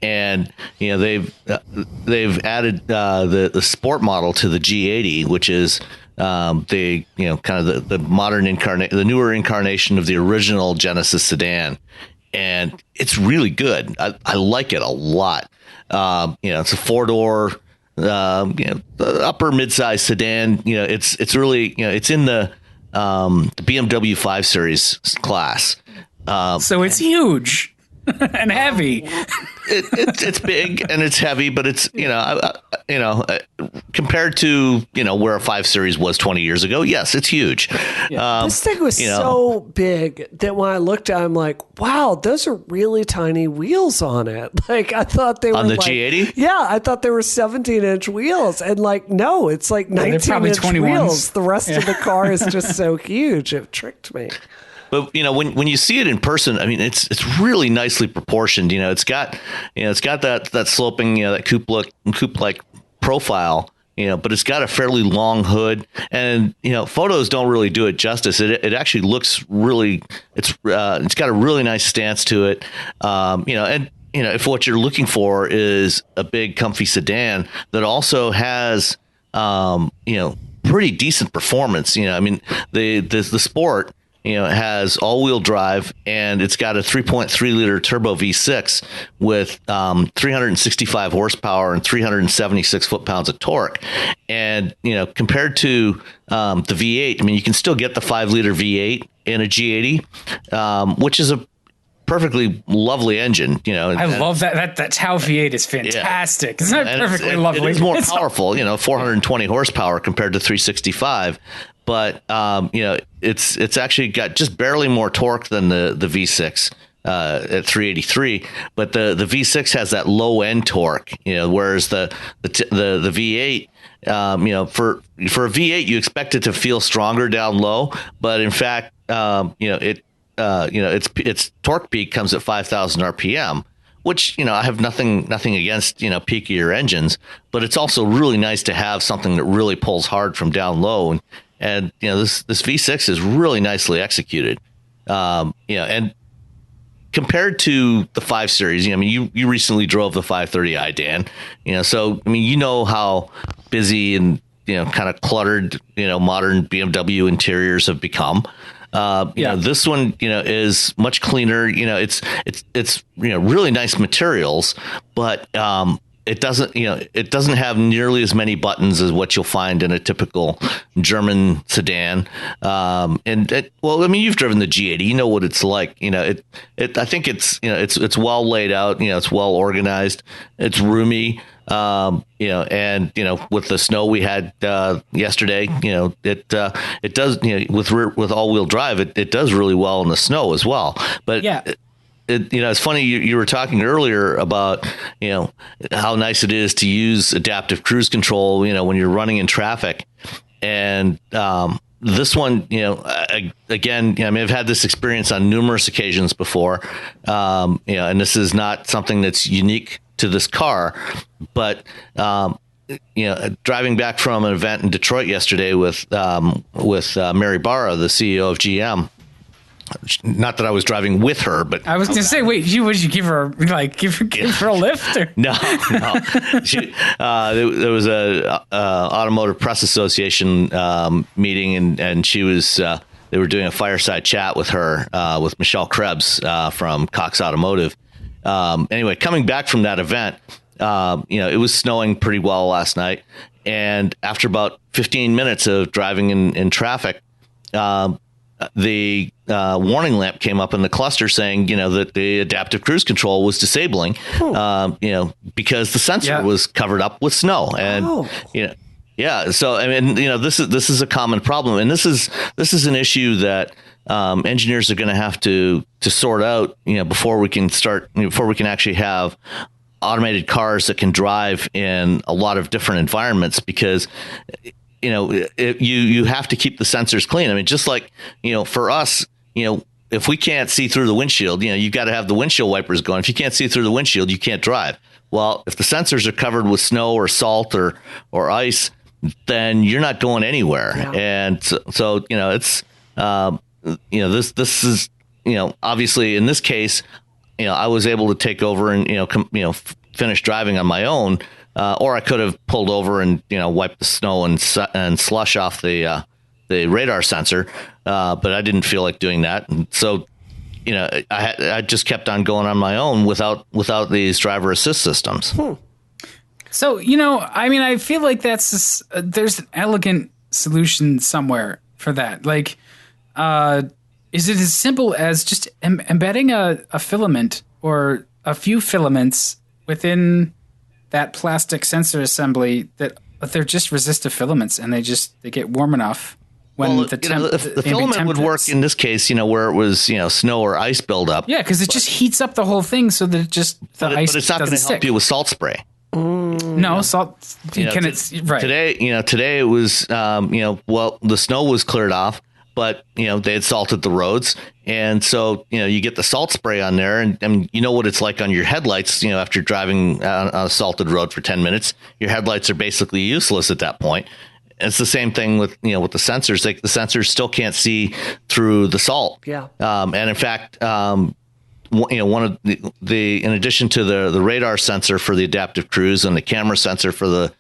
And, they've added the sport model to the G80, which is kind of the modern the newer incarnation of the original Genesis sedan. And it's really good. I like it a lot. It's a 4-door, upper mid-size sedan. It's really, it's in the BMW 5 Series class. So it's huge and heavy. It's big and it's heavy, but it's compared to where a 5 Series was 20 years ago, yes, it's huge. Yeah. This thing was so big that when I looked at it, I'm like, wow, those are really tiny wheels on it. Like I thought they were on the G80. Yeah, I thought they were 17-inch wheels, and no, it's like 19-inch wheels. The rest of the car is just so huge. It tricked me. But when you see it in person, I mean, it's really nicely proportioned. It's got that sloping, that coupe like profile. But it's got a fairly long hood, and photos don't really do it justice. It actually looks really. It's got a really nice stance to it. If what you're looking for is a big, comfy sedan that also has pretty decent performance. The Sport. Has all-wheel drive, and it's got a 3.3-liter turbo V6 with 365 horsepower and 376 foot-pounds of torque. And, compared to the V8, you can still get the 5-liter V8 in a G80, which is a perfectly lovely engine. I love that. That Tau V8 is fantastic. Isn't that perfectly lovely? It is more powerful, 420 horsepower compared to 365. But it's actually got just barely more torque than the V6 at 383. But the V6 has that low end torque, whereas the V8, for a V8 you expect it to feel stronger down low, but in fact, its torque peak comes at 5,000 RPM. Which, I have nothing against, peakier engines, but it's also really nice to have something that really pulls hard from down low. And this V6 is really nicely executed. And compared to the 5 Series, you recently drove the 530i, Dan. So how busy and kind of cluttered modern BMW interiors have become. This one is much cleaner. It's really nice materials, but it doesn't, it doesn't have nearly as many buttons as what you'll find in a typical German sedan. Well, I mean, you've driven the G80, you know what it's like. I think it's well laid out. It's well organized. It's roomy. And with the snow we had yesterday, it does, with all-wheel drive, it does really well in the snow as well. But yeah. It's funny you were talking earlier about how nice it is to use adaptive cruise control when you're running in traffic, and this one again, I mean, I've had this experience on numerous occasions before, and this is not something that's unique to this car, but driving back from an event in Detroit yesterday with Mary Barra, the CEO of GM. Not that I was driving with her, but I was going to say, wait, would you give her give her a lift? Or? No. There was a Automotive Press Association meeting, and she was. They were doing a fireside chat with her, with Michelle Krebs from Cox Automotive. Anyway, coming back from that event, it was snowing pretty well last night, and after about 15 minutes of driving in traffic, the warning lamp came up in the cluster saying, that the adaptive cruise control was disabling, because the sensor was covered up with snow. And, yeah. So, I mean, this is a common problem. And this is an issue that engineers are going to have to sort out, before we can actually have automated cars that can drive in a lot of different environments, because you have to keep the sensors clean. I mean, just like, for us, if we can't see through the windshield, you've got to have the windshield wipers going. If you can't see through the windshield, you can't drive. Well, if the sensors are covered with snow or salt or ice, then you're not going anywhere. Yeah. And so it's, this is, obviously in this case, I was able to take over and, finish driving on my own. Or I could have pulled over and wiped the snow and slush off the radar sensor, but I didn't feel like doing that. And so, I just kept on going on my own without these driver assist systems. So I mean, I feel like there's an elegant solution somewhere for that. Like, is it as simple as just embedding a filament or a few filaments within that plastic sensor assembly that they're just resistive filaments, and they get warm enough when the filament would work in this case, where it was snow or ice buildup. Yeah, because it just heats up the whole thing, so that ice. But it's not going to help you with salt spray. No, salt. Right today it was the snow was cleared off, but they had salted the roads, and so you get the salt spray on there, and you know what it's like on your headlights. After driving on a salted road for 10 minutes, your headlights are basically useless at that point. It's the same thing with with the sensors. Like, the sensors still can't see through the salt. Yeah. And in fact, one of the in addition to the radar sensor for the adaptive cruise and the camera sensor for the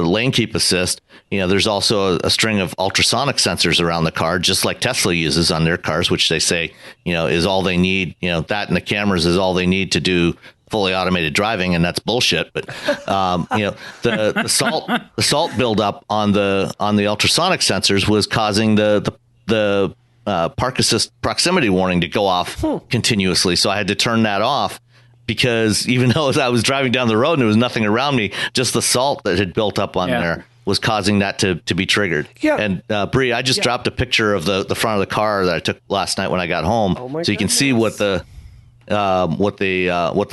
lane keep assist, there's also a string of ultrasonic sensors around the car, just like Tesla uses on their cars, which they say, is all they need. That and the cameras is all they need to do fully automated driving, and that's bullshit. But the salt buildup on the ultrasonic sensors was causing the park assist proximity warning to go off continuously. So I had to turn that off, because even though I was driving down the road and there was nothing around me, just the salt that had built up on there was causing that to be triggered. Yeah. And Bree, I just dropped a picture of the front of the car that I took last night when I got home, so you can see what the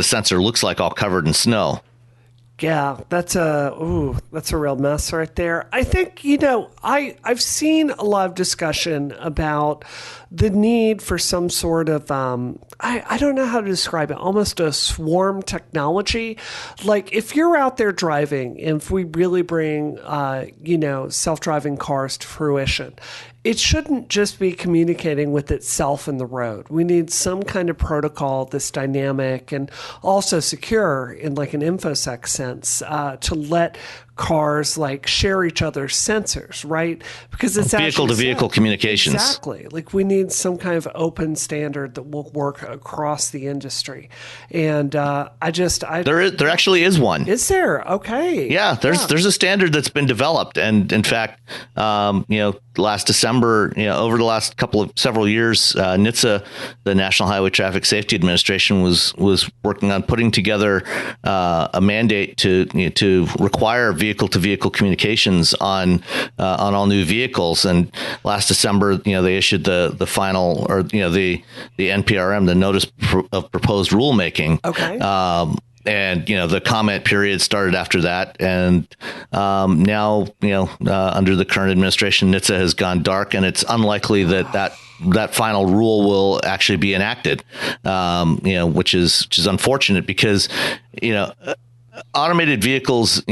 sensor looks like, all covered in snow. Yeah, that's a real mess right there. I think, I've seen a lot of discussion about the need for some sort of, I don't know how to describe it, almost a swarm technology. Like, if you're out there driving, and if we really bring, self-driving cars to fruition, it shouldn't just be communicating with itself in the road. We need some kind of protocol that's dynamic and also secure in like an InfoSec sense, to let cars like share each other's sensors, right? Because it's vehicle to vehicle communications. Exactly. Like we need some kind of open standard that will work across the industry. And there actually is one. Is there? Okay. Yeah, there's a standard that's been developed, and in fact, last December, over the last several years, NHTSA, the National Highway Traffic Safety Administration, was working on putting together a mandate to require vehicle-to-vehicle communications on all new vehicles. And last December, they issued the final, or the NPRM, the Notice of Proposed Rulemaking. Okay. And the comment period started after that, and now under the current administration, NHTSA has gone dark, and it's unlikely that final rule will actually be enacted. Which is unfortunate, because automated vehicles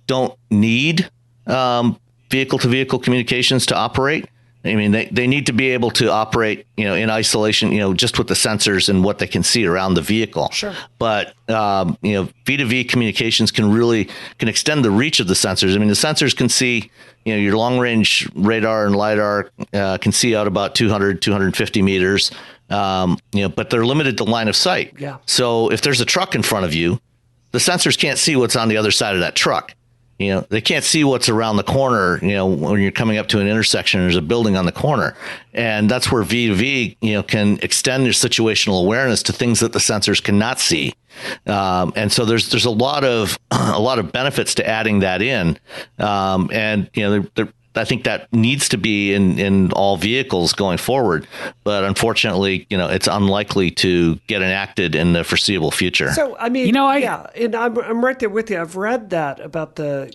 don't need vehicle to vehicle communications to operate. I mean, they need to be able to operate, in isolation, just with the sensors and what they can see around the vehicle. Sure. But, V2V communications can extend the reach of the sensors. I mean, the sensors can see, your long range radar and LiDAR can see out about 250 meters, but they're limited to line of sight. Yeah. So if there's a truck in front of you, the sensors can't see what's on the other side of that truck. They can't see what's around the corner, when you're coming up to an intersection, there's a building on the corner. And that's where V2V, can extend your situational awareness to things that the sensors cannot see. And so there's a lot of benefits to adding that in. I think that needs to be in all vehicles going forward. But unfortunately, it's unlikely to get enacted in the foreseeable future. So, I mean, and I'm right there with you. I've read that about the,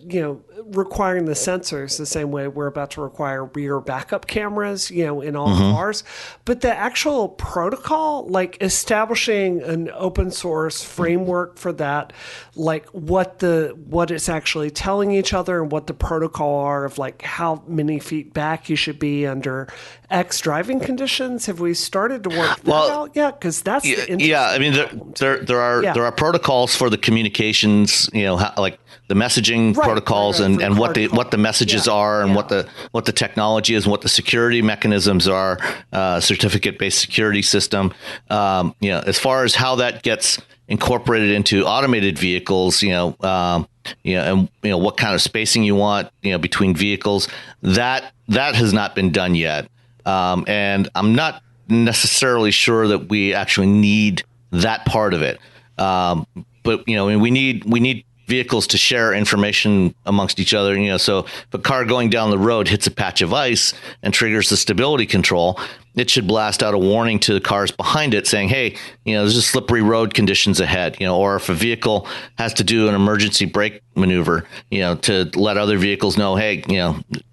requiring the sensors the same way we're about to require rear backup cameras, in all cars. But the actual protocol, like establishing an open source framework for that, like what it's actually telling each other and what the protocol are of like how many feet back you should be under X driving conditions. Have we started to work that out yet? Because that's the interesting I mean, there are protocols for the communications, like the messaging protocols and what the messages are, and what the technology is, and what the security mechanisms are, certificate-based security system. As far as how that gets incorporated into automated vehicles, and what kind of spacing you want, between vehicles, that has not been done yet. And I'm not necessarily sure that we actually need that part of it. But we need vehicles to share information amongst each other. So if a car going down the road hits a patch of ice and triggers the stability control, it should blast out a warning to the cars behind it saying, hey, there's a slippery road conditions ahead, or if a vehicle has to do an emergency brake maneuver, to let other vehicles know, hey,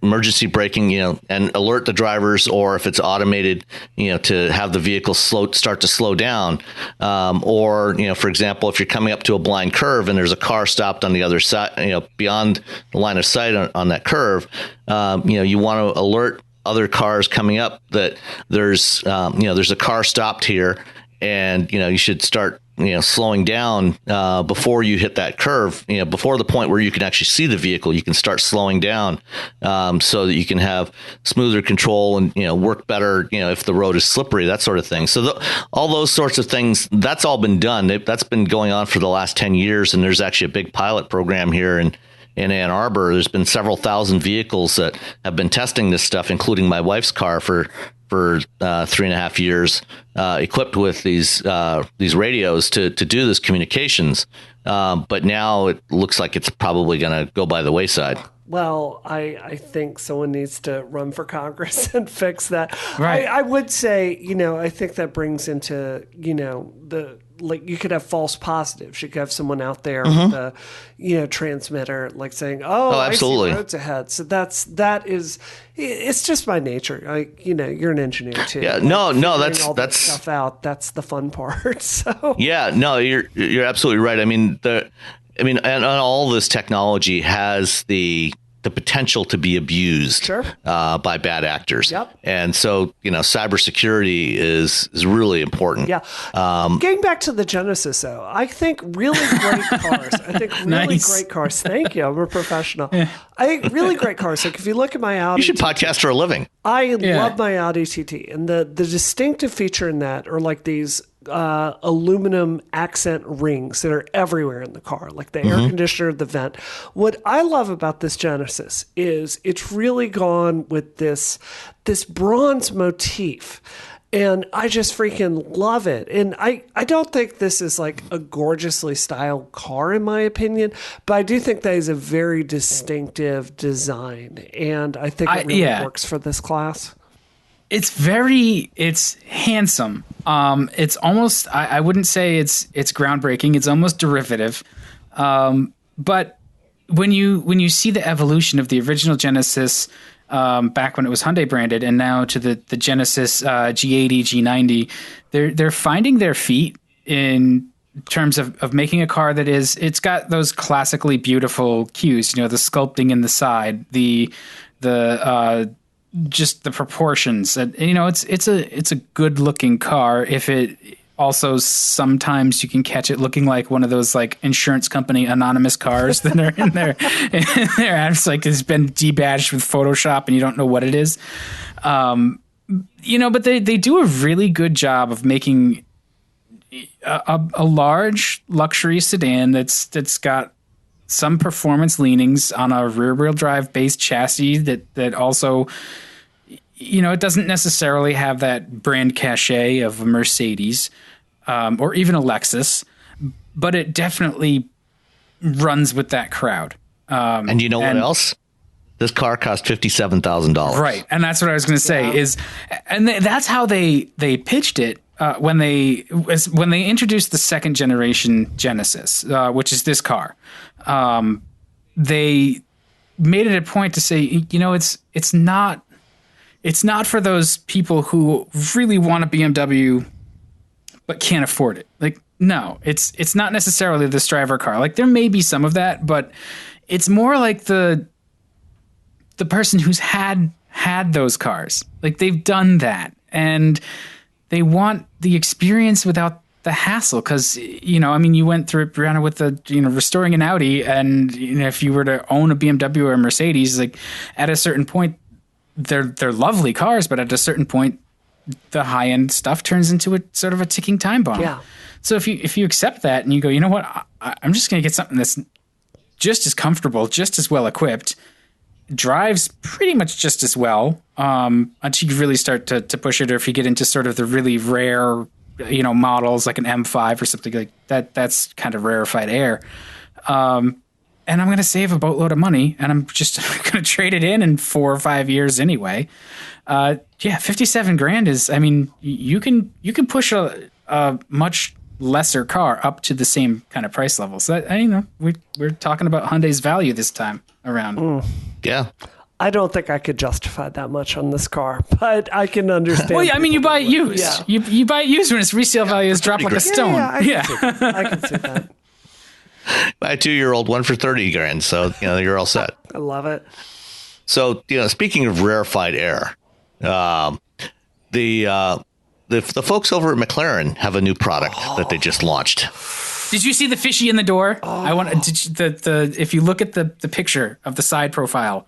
emergency braking, and alert the drivers, or if it's automated, to have the vehicle start to slow down. Or, for example, if you're coming up to a blind curve and there's a car stopped on the other side, beyond the line of sight on that curve, you want to alert other cars coming up that there's a car stopped here, and you should start slowing down before you hit that curve, before the point where you can actually see the vehicle. You can start slowing down so that you can have smoother control and work better if the road is slippery, that sort of thing. So all those sorts of things, that's all been done. That's been going on for the last 10 years, and there's actually a big pilot program here in Ann Arbor. There's been several thousand vehicles that have been testing this stuff, including my wife's car for 3.5 years, equipped with these radios to do this communications. But now it looks like it's probably going to go by the wayside. Well, I think someone needs to run for Congress and fix that. Right. I would say, I think that brings into, you could have false positives. You could have someone out there with a, transmitter, like saying, absolutely, I see roads ahead. So it's just by nature. You're an engineer too. Yeah, that's that stuff out. That's the fun part. So yeah, no, you're absolutely right. And all this technology has the the potential to be abused Sure. By bad actors. Yep. And so, cybersecurity is really important. Yeah. Getting back to the Genesis, though, I think really great cars. I think really Nice. great cars. Thank you. I'm a professional. I think really great cars. Like if you look at my Audi, You should podcast for a living. I love my Audi TT, and the distinctive feature in that are like these aluminum accent rings that are everywhere in the car, like the air conditioner, the vent. What I love about this Genesis is it's really gone with this bronze motif. And I just freaking love it. And I don't think this is like a gorgeously styled car, in my opinion, but I do think that is a very distinctive design. And I think it really works for this class. It's handsome. It's almost, I wouldn't say it's groundbreaking. It's almost derivative. But when you see the evolution of the original Genesis, back when it was Hyundai branded, and now to the Genesis G80, G90, they're finding their feet in terms of making a car that it's got those classically beautiful cues, the sculpting in the side, the just the proportions. It's a good looking car. If it also sometimes you can catch it looking like one of those like insurance company anonymous cars that are in there. It's like it's been debadged with Photoshop and you don't know what it is. But they do a really good job of making a large luxury sedan that's got some performance leanings on a rear-wheel drive based chassis that also, it doesn't necessarily have that brand cachet of a Mercedes or even a Lexus, but it definitely runs with that crowd. And you know what else? This car cost $57,000. Right, and that's what I was going to say that's how they pitched it. When they introduced the second generation Genesis, which is this car, they made it a point to say, it's not for those people who really want a BMW but can't afford it. Like, no, it's not necessarily the striver car. Like, there may be some of that, but it's more like the person who's had those cars. Like, they've done that, and they want the experience without the hassle. Because, you went through it, Brianna, with the, restoring an Audi. And, if you were to own a BMW or a Mercedes, like at a certain point, they're lovely cars. But at a certain point, the high end stuff turns into a sort of a ticking time bomb. Yeah. So if you accept that and you go, you know what, I'm just going to get something that's just as comfortable, just as well equipped, drives pretty much just as well, until you really start to push it, or if you get into sort of the really rare, models like an M5 or something like that, that's kind of rarefied air. And I'm going to save a boatload of money, and I'm just going to trade it in 4 or 5 years anyway. 57 grand is, you can push a much lesser car up to the same kind of price level. So we're talking about Hyundai's value this time around. Yeah. I don't think I could justify that much on this car, but I can understand. Well, you buy it used. Yeah. You buy it used when its resale value has dropped like a stone. I can see that. Buy a 2-year-old one for 30 grand. So, you're all set. I love it. So, speaking of rarefied air, the folks over at McLaren have a new product that they just launched. Did you see the fishy in the door? If you look at the picture of the side profile,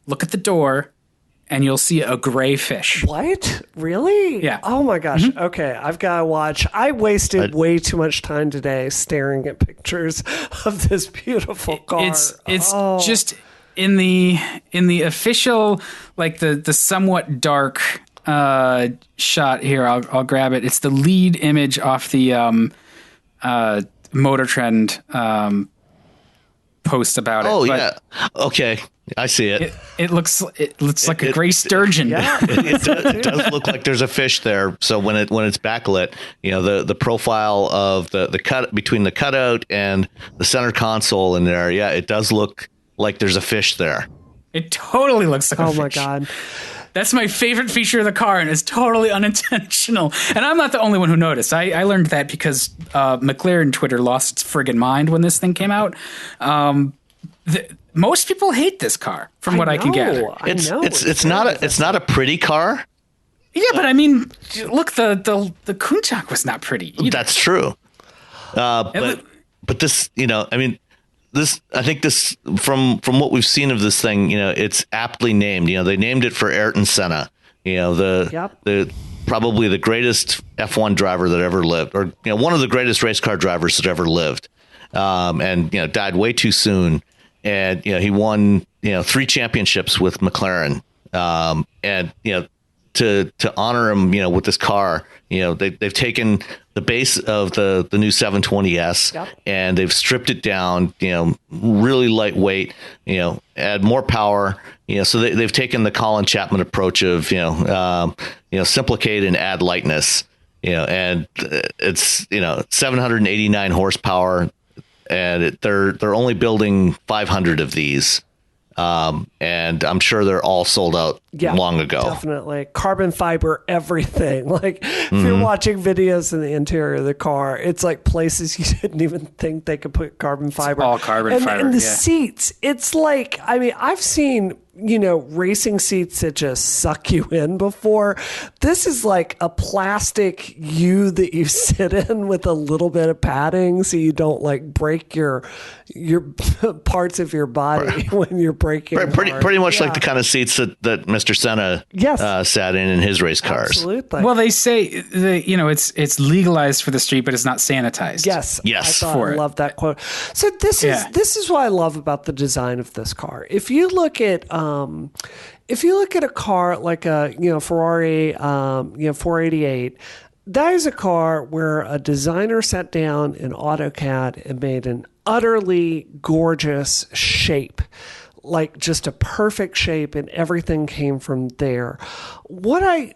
look at the door, and you'll see a gray fish. What? Really? Yeah. Oh my gosh. Mm-hmm. Okay, I've got to watch. I wasted way too much time today staring at pictures of this beautiful car. It's just in the official, like the somewhat dark shot here. I'll grab it. It's the lead image off the Motor Trend post about it. Oh, yeah. Okay. I see it. It looks like a gray sturgeon. Yeah. It does look like there's a fish there. So when it's backlit, the profile of the cut between the cutout and the center console in there, it does look like there's a fish there. It totally looks like a fish. Oh my God. That's my favorite feature of the car, and it's totally unintentional. And I'm not the only one who noticed. I learned that because McLaren Twitter lost its friggin' mind when this thing came out. most people hate this car, from what I can gather. It's not a pretty car. Yeah, but I mean, look, the Kunchak was not pretty either. That's true. But this, I mean, I think this from what we've seen of this thing, it's aptly named. They named it for Ayrton Senna. The probably the greatest F1 driver that ever lived, or one of the greatest race car drivers that ever lived, and died way too soon. And he won 3 championships with McLaren, and to honor him, with this car, they've taken the base of the new 720S and they've stripped it down, really lightweight, add more power, so they've taken the Colin Chapman approach of, simplicate and add lightness, and it's, 789 horsepower, and they're only building 500 of these. And I'm sure they're all sold out long ago. Definitely. Carbon fiber, everything. Like if you're watching videos in the interior of the car, it's like places you didn't even think they could put carbon fiber. It's all carbon fiber. And the seats, it's like, I mean, I've seen, racing seats that just suck you in before. This is like a plastic U that you sit in with a little bit of padding so you don't like break your parts of your body when you're breaking. Pretty much like the kind of seats that Mr. Senna sat in his race cars. Absolutely. Well, they say it's legalized for the street, but it's not sanitized. Yes. I love that quote. So this is what I love about the design of this car. If you look at a car like a Ferrari 488. That is a car where a designer sat down in AutoCAD and made an utterly gorgeous shape, like just a perfect shape, and everything came from there. What I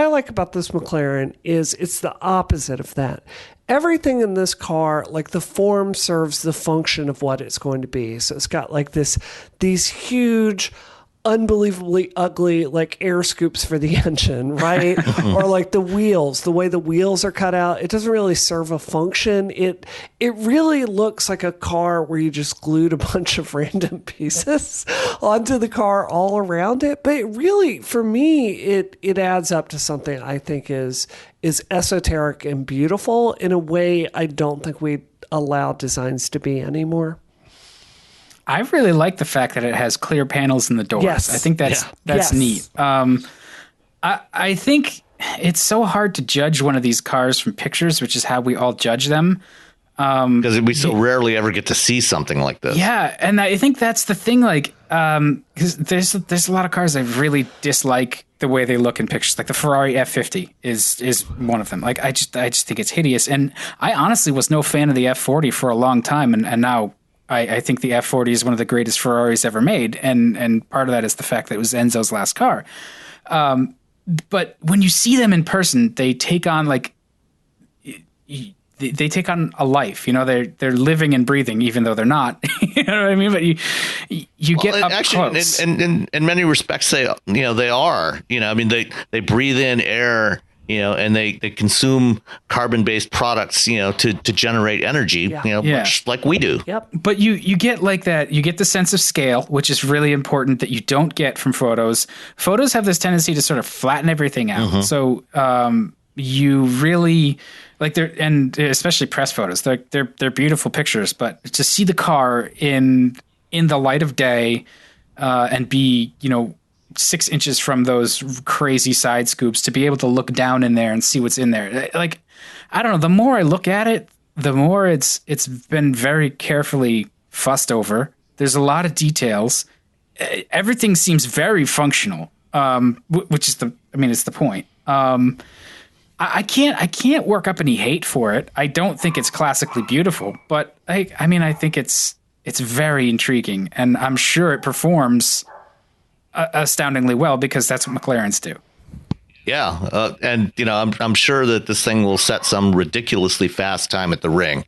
like about this McLaren is it's the opposite of that. Everything in this car, like the form serves the function of what it's going to be. So it's got like these huge, unbelievably ugly like air scoops for the engine, right? Or like the way the wheels are cut out, it doesn't really serve a function. It really looks like a car where you just glued a bunch of random pieces onto the car all around it. But it really, for me, it adds up to something I think is esoteric and beautiful in a way I don't think we allow designs to be anymore. I really like the fact that it has clear panels in the doors. Yes. I think that's neat. I think it's so hard to judge one of these cars from pictures, which is how we all judge them. Because we so rarely ever get to see something like this. Yeah, and I think that's the thing. Like, because there's a lot of cars I really dislike the way they look in pictures. Like the Ferrari F50 is one of them. Like I just think it's hideous. And I honestly was no fan of the F40 for a long time, and now I think the F40 is one of the greatest Ferraris ever made, and part of that is the fact that it was Enzo's last car. But when you see them in person, they take on they take on a life. They're living and breathing, even though they're not. You know what I mean? But you get up close. In many respects, they are. I mean, they breathe in air. And they consume carbon-based products, to generate energy, much like we do. Yep. But you get like that. You get the sense of scale, which is really important that you don't get from photos. Photos have this tendency to sort of flatten everything out. Mm-hmm. So you really and especially press photos. They're beautiful pictures, but to see the car in the light of day and be 6 inches from those crazy side scoops, to be able to look down in there and see what's in there. Like, I don't know, the more I look at it, the more it's been very carefully fussed over. There's a lot of details. Everything seems very functional, which is it's the point. I can't work up any hate for it. I don't think it's classically beautiful, but I think it's very intriguing, and I'm sure it performs astoundingly well, because that's what McLarens do. Yeah, and I'm sure that this thing will set some ridiculously fast time at the ring.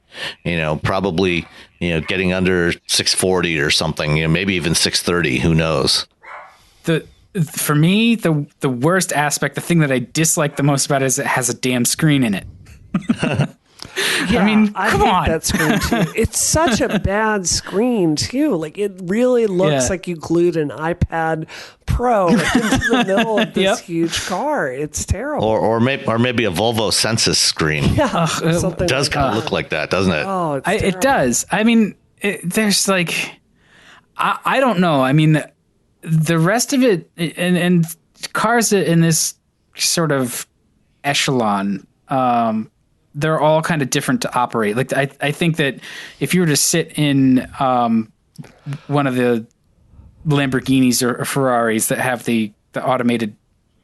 Probably getting under 640 or something. Maybe even 630. Who knows? For me, the worst aspect, the thing that I dislike the most about it, is it has a damn screen in it. Yeah, I mean, I come hate on. that screen too. It's such a bad screen too. Like it really looks Yeah. like you glued an iPad Pro into the middle of this Yep. huge car. It's terrible. Or maybe a Volvo Census screen. Yeah, something It does like kind of that. look like that, doesn't it? Oh, it's It terrible. does. I mean, there's like, I don't know. I mean, the rest of it, and cars in this sort of echelon, they're all kind of different to operate. Like, I think that if you were to sit in one of the Lamborghinis or Ferraris that have the automated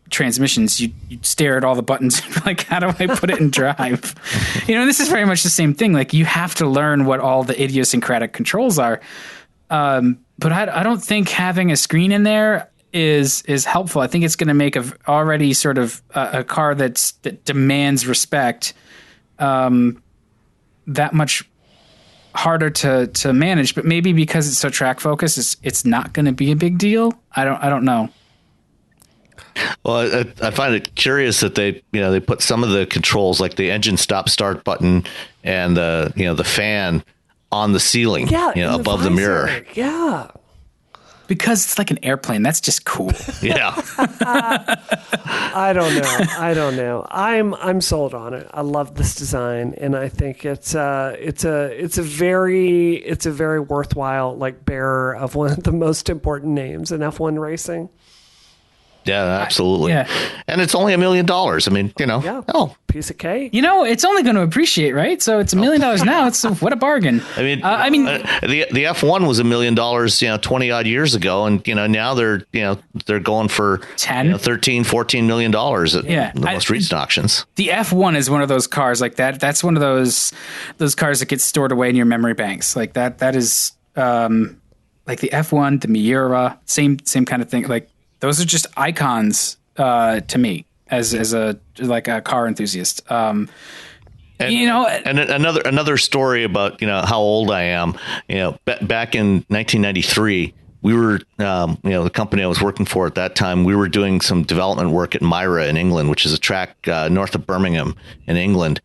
transmissions, you'd stare at all the buttons and be like, how do I put it in drive? This is very much the same thing. Like, you have to learn what all the idiosyncratic controls are. But I don't think having a screen in there is helpful. I think it's going to make already sort of a car that demands respect that much harder to manage. But maybe because it's so track focused, it's not going to be a big deal. I don't know. Well, I find it curious that they put some of the controls, like the engine stop start button and the fan, on the ceiling, Yeah, above the mirror. visor. Yeah. Because it's like an airplane. That's just cool. Yeah. I don't know. I'm sold on it. I love this design, and I think it's a very worthwhile bearer of one of the most important names in F1 racing. Yeah, absolutely. Yeah. And it's only $1 million. I mean, Yeah. oh, Piece of cake. It's only going to appreciate, right? So it's $1 million now. It's what a bargain. the F1 was $1 million, 20 odd years ago. And, now they're going for 10, 13, $14 million at the most recent auctions. The F1 is one of those cars like that. That's one of those cars that gets stored away in your memory banks. Like that is like the F1, the Miura, same kind of thing. Like, those are just icons to me as a car enthusiast. And another story about how old I am. Back in 1993, we were the company I was working for at that time. We were doing some development work at Myra in England, which is a track north of Birmingham in England.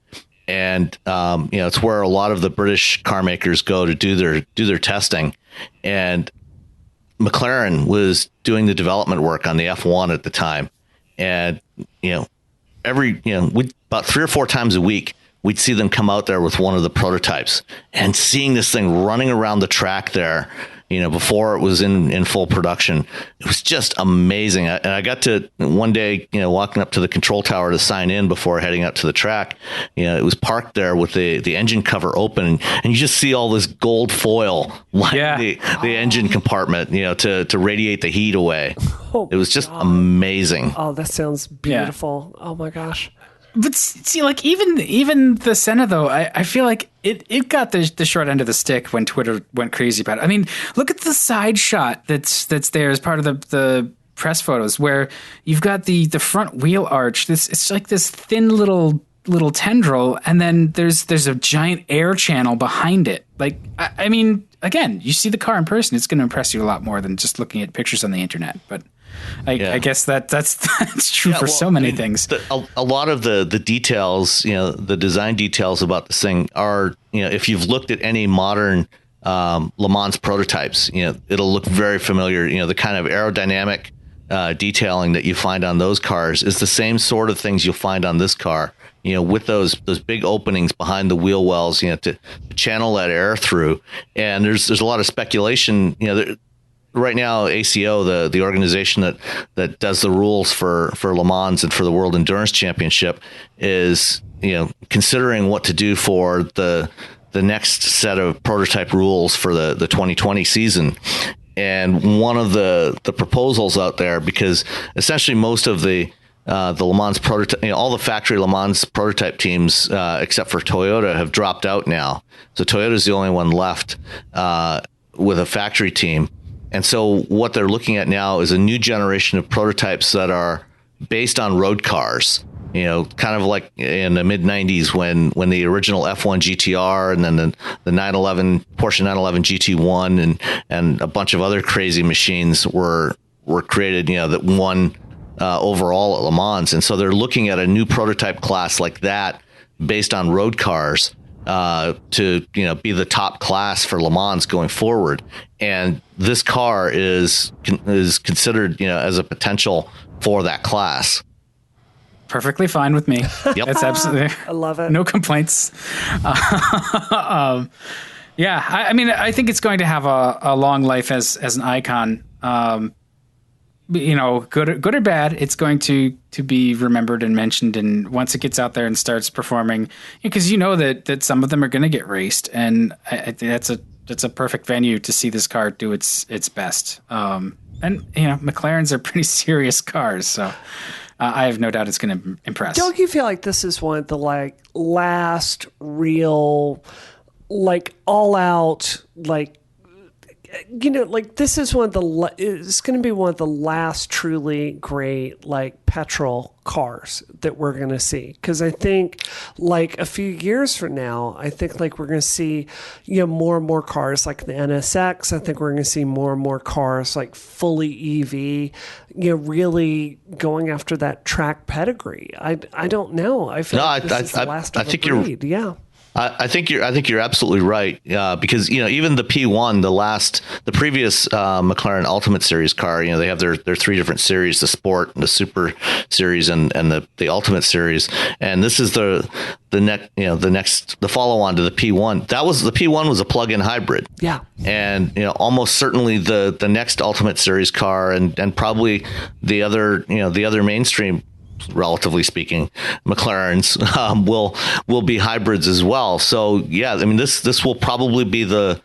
And it's where a lot of the British car makers go to do their testing. And McLaren was doing the development work on the F1 at the time. And, about 3 or 4 times a week, we'd see them come out there with one of the prototypes, and seeing this thing running around the track there, before it was in full production. It was just amazing. And I got to one day, walking up to the control tower to sign in before heading out to the track. It was parked there with the engine cover open, and you just see all this gold foil lining the engine compartment, to radiate the heat away. Oh, it was just amazing. Oh, that sounds beautiful. Yeah. Oh my gosh. But see, like even the Senna, though, I feel like it got the short end of the stick when Twitter went crazy about it. I mean, look at the side shot that's there as part of the press photos, where you've got the front wheel arch. It's like this thin little tendril, and then there's a giant air channel behind it. Like, I mean, again, you see the car in person, it's going to impress you a lot more than just looking at pictures on the internet. But I guess that's true for so many things. A lot of the details, the design details about this thing are, if you've looked at any modern Le Mans prototypes, it'll look very familiar. The kind of aerodynamic detailing that you find on those cars is the same sort of things you'll find on this car. With those big openings behind the wheel wells, to channel that air through. And there's a lot of speculation, right now, ACO, the organization that does the rules for Le Mans and for the World Endurance Championship, is considering what to do for the next set of prototype rules for the 2020 season. And one of the proposals out there, because essentially most of the Le Mans prototype, all the factory Le Mans prototype teams, except for Toyota, have dropped out now. So Toyota's the only one left with a factory team. And so what they're looking at now is a new generation of prototypes that are based on road cars, kind of like in the mid 90s when the original F1 GTR and then the 911 Porsche 911 GT1 and a bunch of other crazy machines were created, that won overall at Le Mans. And so they're looking at a new prototype class like that based on road cars. to be the top class for Le Mans going forward. And this car is considered as a potential for that class. Perfectly fine with me. Yep. That's absolutely. I love it. No complaints. Yeah, I mean, I think it's going to have a long life as an icon. Good or bad, it's going to be remembered and mentioned. And once it gets out there and starts performing, because that some of them are going to get raced, and I think that's a perfect venue to see this car do its best. And McLarens are pretty serious cars, so I have no doubt it's going to impress. Don't you feel like this is one of the last real, all out, this is it's going to be one of the last truly great petrol cars that we're going to see. Because I think a few years from now, I think we're going to see more and more cars like the NSX. I think we're going to see more and more cars fully EV. Really going after that track pedigree. I don't know. I feel this is the last of a breed. Yeah. I think you're absolutely right, because even the P1, the previous McLaren Ultimate Series car, they have their three different series: the Sport, the Super Series, and the Ultimate Series. And this is the follow on to the P1. The P1 was a plug-in hybrid. Yeah, and almost certainly the next Ultimate Series car, and probably the other mainstream, relatively speaking, McLarens will be hybrids as well. So yeah, I mean this will probably be the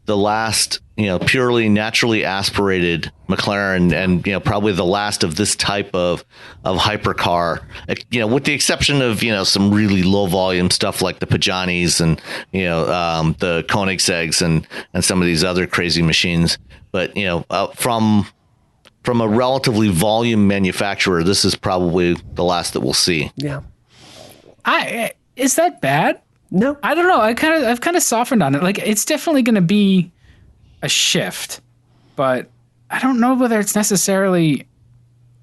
last purely naturally aspirated McLaren, and probably the last of this type of hypercar. With the exception of some really low volume stuff like the Pajanis and the Koenigsegg's and some of these other crazy machines. But from a relatively volume manufacturer, this is probably the last that we'll see. Yeah. Is that bad? No. I don't know. I've kind of softened on it. It's definitely going to be a shift, but I don't know whether it's necessarily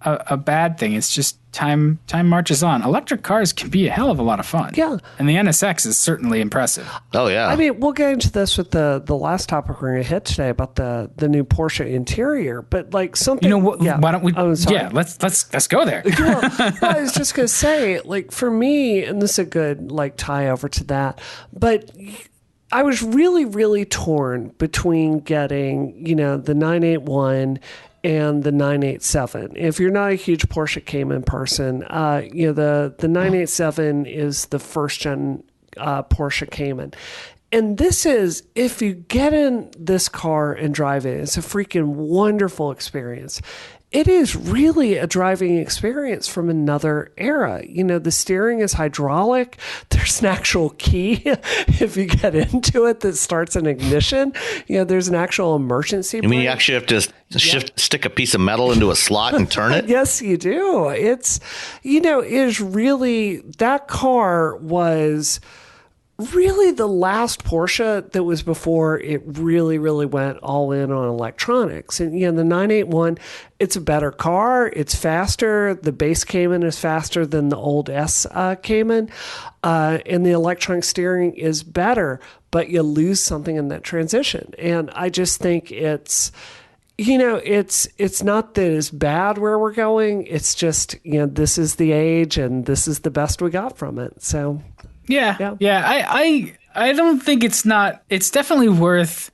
a bad thing. It's just time marches on. Electric cars can be a hell of a lot of fun. Yeah. And the NSX is certainly impressive. Oh, yeah. I mean, we'll get into this with the last topic we're going to hit today about the new Porsche interior, but something... why don't we... Oh, sorry. Yeah, let's go there. I was just going to say, for me, and this is a good, tie over to that, but... I was really, really torn between getting, the 981 and the 987. If you're not a huge Porsche Cayman person, the 987 is the first gen Porsche Cayman. And this is, if you get in this car and drive it, it's a freaking wonderful experience. It is really a driving experience from another era. The steering is hydraulic. There's an actual key if you get into it that starts an ignition. There's an actual emergency brake. You mean you actually have to stick a piece of metal into a slot and turn it? Yes, you do. It's, is really, that car was really the last Porsche that was before it really, really went all in on electronics. And, the 981, it's a better car. It's faster. The base Cayman is faster than the old S Cayman. And the electronic steering is better, but you lose something in that transition. And I just think it's... it's not that it's bad where we're going. It's just, this is the age and this is the best we got from it. So... Yeah. I don't think it's not. It's definitely worth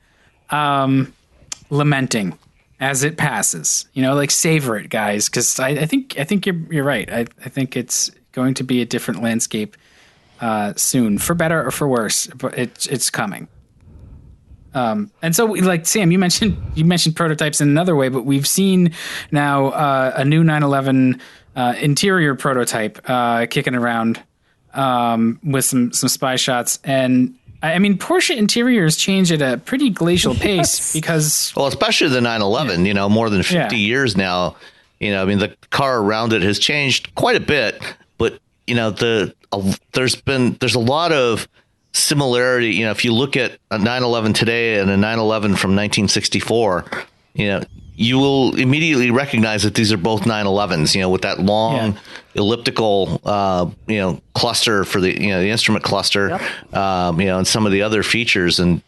lamenting as it passes. Savor it, guys, because I think you're right. I think it's going to be a different landscape soon, for better or for worse. But it's coming. And so, Sam, you mentioned prototypes in another way, but we've seen now a new 911 interior prototype kicking around. With some spy shots, and I mean Porsche interiors change at a pretty glacial pace because, well, especially the 911, more than 50 years now. The car around it has changed quite a bit, but there's a lot of similarity. If you look at a 911 today and a 911 from 1964, you will immediately recognize that these are both 911s, with that long elliptical, cluster for the instrument cluster, and some of the other features. And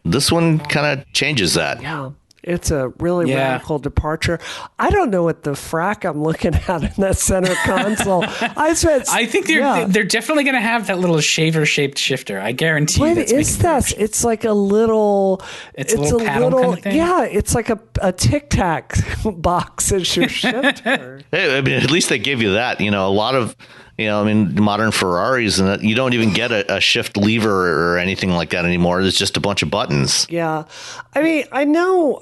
this one kind of changes that. Yeah. It's a really radical departure. I don't know what the frack I'm looking at in that center console. I think they're definitely going to have that little shaver-shaped shifter. I guarantee you. What is that? It's like a little. It's a little paddle kind of thing? Yeah, it's like a Tic Tac box as your shifter. Hey, I mean, at least they give you that. A lot of. Modern Ferraris, and you don't even get a shift lever or anything like that anymore. It's just a bunch of buttons. Yeah. I mean, I know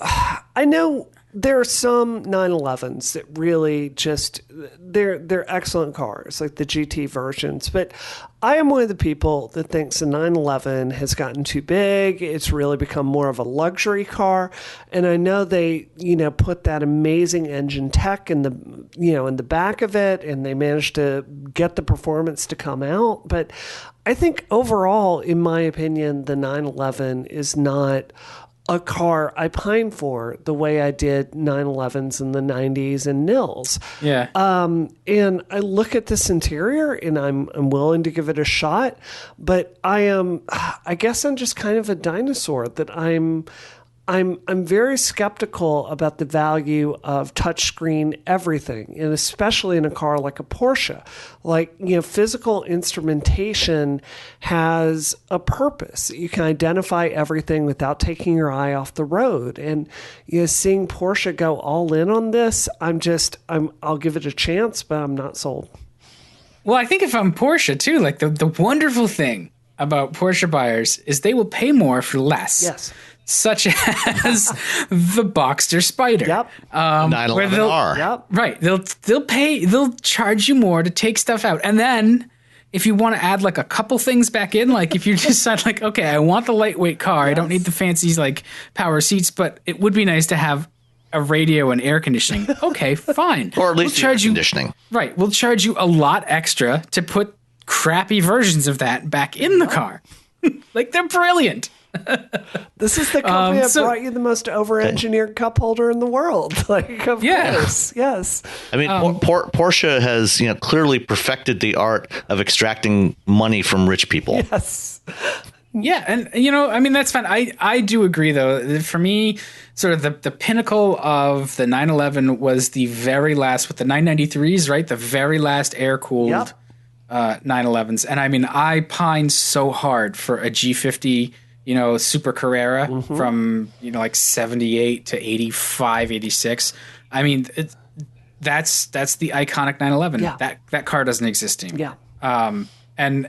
there are some 911s that really just they're excellent cars, like the GT versions. But I am one of the people that thinks the 911 has gotten too big. It's really become more of a luxury car. And I know they, put that amazing engine tech in the back of it, and they managed to get the performance to come out. But I think overall, in my opinion, the 911 is not a car I pine for the way I did 911s in the 90s and Nils. Yeah. And I look at this interior and I'm willing to give it a shot, but I guess I'm just kind of a dinosaur that I'm very skeptical about the value of touchscreen everything, and especially in a car like a Porsche. Like, physical instrumentation has a purpose. You can identify everything without taking your eye off the road. And seeing Porsche go all in on this, I'll give it a chance, but I'm not sold. Well, I think if I'm Porsche too, like the wonderful thing about Porsche buyers is they will pay more for less. Yes. Such as the Boxster Spider. Yep. 911R. Yep. Right. They'll charge you more to take stuff out. And then if you want to add like a couple things back in, like if you decide like, okay, I want the lightweight car. Yes. I don't need the fancy like power seats, but it would be nice to have a radio and air conditioning. Okay, fine. Or at least air conditioning. Right. We'll charge you a lot extra to put crappy versions of that back in the car. Like, they're brilliant. This is the company that brought you the most over-engineered cup holder in the world. Like, of course, yes. I mean, Porsche has clearly perfected the art of extracting money from rich people. Yes. Yeah, and that's fine. I do agree, though. For me, sort of the pinnacle of the 911 was the very last with the 993s, right? The very last air-cooled 911s, and I mean, I pine so hard for a G50. Super Carrera from, like 78 to 85, 86. I mean, that's the iconic 911. Yeah. That car doesn't exist anymore. Yeah. And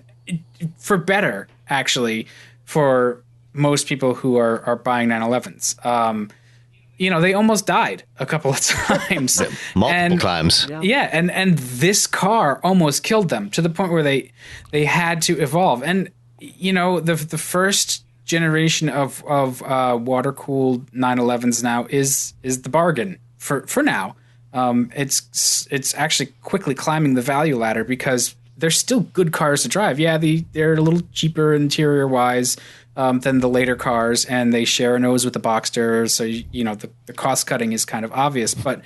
for better, actually, for most people who are buying 911s. They almost died a couple of times. Multiple times. Yeah, and this car almost killed them to the point where they had to evolve. And, the first generation of water-cooled 911s now is the bargain for now. It's actually quickly climbing the value ladder because they're still good cars to drive. Yeah, they're a little cheaper interior-wise than the later cars, and they share a nose with the Boxster, so the cost-cutting is kind of obvious, but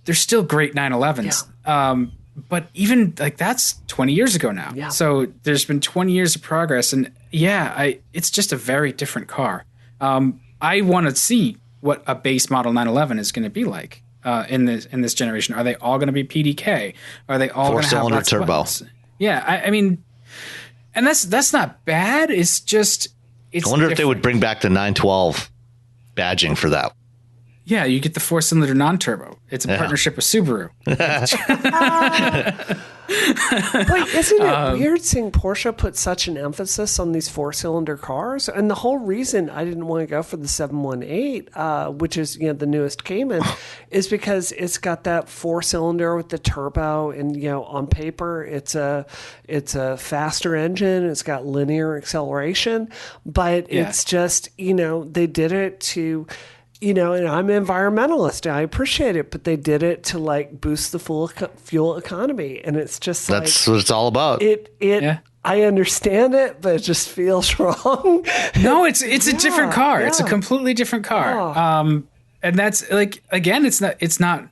they're still great 911s. Yeah. But even like that's 20 years ago now. Yeah. So there's been 20 years of progress, and it's just a very different car. I want to see what a base model 911 is going to be like in this generation. Are they all going to be PDK? Are they all going to have lots of buttons? Yeah, I mean, and that's not bad. It's just I wonder if they would bring back the 912 badging for that. Yeah, you get the 4-cylinder non-turbo. It's a partnership with Subaru. But isn't it weird seeing Porsche put such an emphasis on these 4-cylinder cars? And the whole reason I didn't want to go for the 718, which is the newest Cayman, is because it's got that 4-cylinder with the turbo, and on paper it's a faster engine. It's got linear acceleration, but it's just they did it to. And I'm an environmentalist. I appreciate it, but they did it to like boost the fuel economy, and it's just that's what it's all about. I understand it, but it just feels wrong. No, it's a different car. Yeah. It's a completely different car. And that's like, again, it's not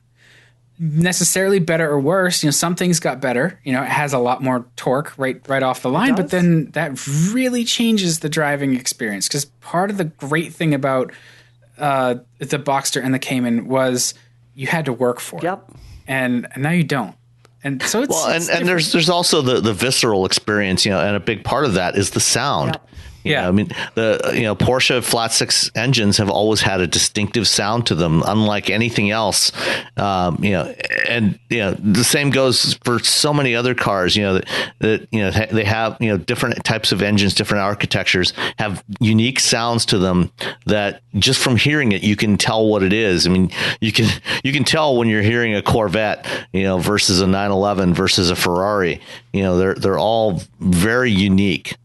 necessarily better or worse. Some things got better. It has a lot more torque right off the line, but then that really changes the driving experience, because part of the great thing about the Boxster and the Cayman was you had to work for it. And now you don't. And so it's and there's also the visceral experience, and a big part of that is the sound. I mean, the Porsche flat six engines have always had a distinctive sound to them, unlike anything else. And the same goes for so many other cars. That they have different types of engines, different architectures, have unique sounds to them that just from hearing it you can tell what it is. I mean, you can tell when you're hearing a Corvette, versus a 911 versus a Ferrari. They're all very unique.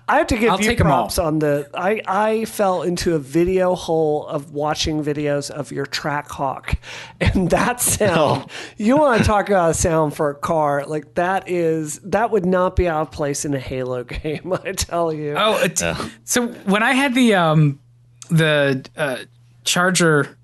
I have to give you props on I fell into a video hole of watching videos of your Trackhawk, and that sound. You want to talk about a sound for a car, like that would not be out of place in a Halo game, I tell you. So when I had the Charger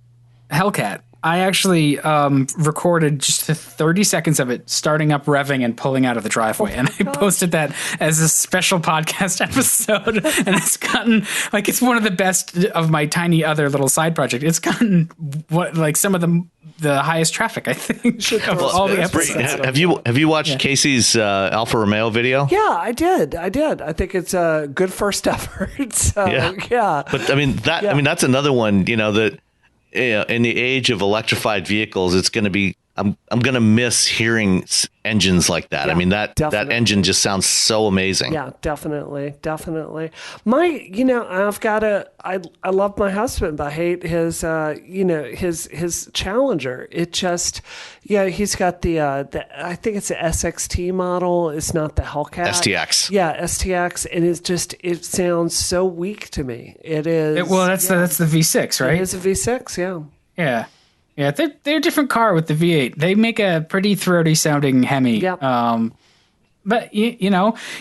Hellcat, I actually recorded just 30 seconds of it starting up, revving, and pulling out of the driveway. And I posted that as a special podcast episode. And it's gotten, it's one of the best of my tiny other little side project. It's gotten some of the highest traffic, I think, of all the episodes. Have you watched Casey's Alfa Romeo video? Yeah, I did. I think it's a good first effort. So, yeah. But I mean, that's another one, that, in the age of electrified vehicles, it's going to be, I'm going to miss hearing engines like that. I mean, that engine just sounds so amazing. Yeah, definitely. I love my husband, but I hate his, his Challenger. It just, he's got the I think it's the SXT model. It's not the Hellcat. STX. Yeah, STX. And it sounds so weak to me. It is. That's the V6, right? It is a V6, yeah. Yeah. Yeah, they're a different car with the V8. They make a pretty throaty sounding Hemi. Yep. But he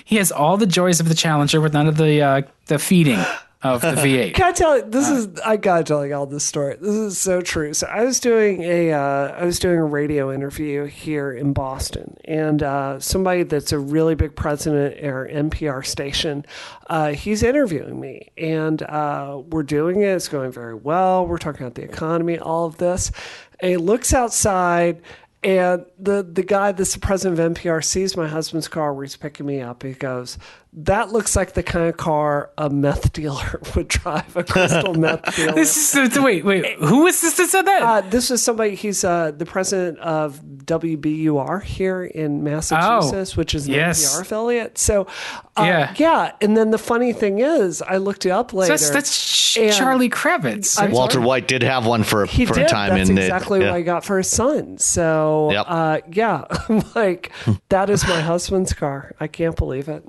has all the joys of the Challenger with none of the feeding of the V8. Can I tell you, I gotta tell you all this story. This is so true. So I was doing a radio interview here in Boston, and somebody that's a really big president at our NPR station, he's interviewing me, and we're doing it. It's going very well. We're talking about the economy, all of this. And he looks outside, and the guy that's the president of NPR sees my husband's car where he's picking me up. He goes, "That looks like the kind of car a meth dealer would drive, a crystal meth dealer." Wait. Who was this that said that? This was somebody, he's the president of WBUR here in Massachusetts, which is an NPR affiliate. So, and then the funny thing is, I looked it up later. So that's Charlie Kravitz. Right? Walter White did have one for a time. That's exactly what I got for his son. So, I'm like, that is my husband's car. I can't believe it.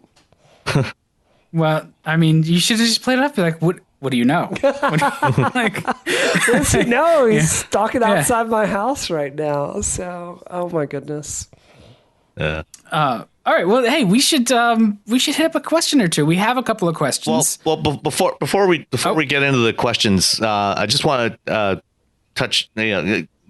Well, I mean, you should have just played it up. Be like, what do you know? He's stalking outside my house right now. So, oh my goodness. All right. Well, hey, we should hit up a question or two. We have a couple of questions. Well, before we get into the questions, I just want to touch.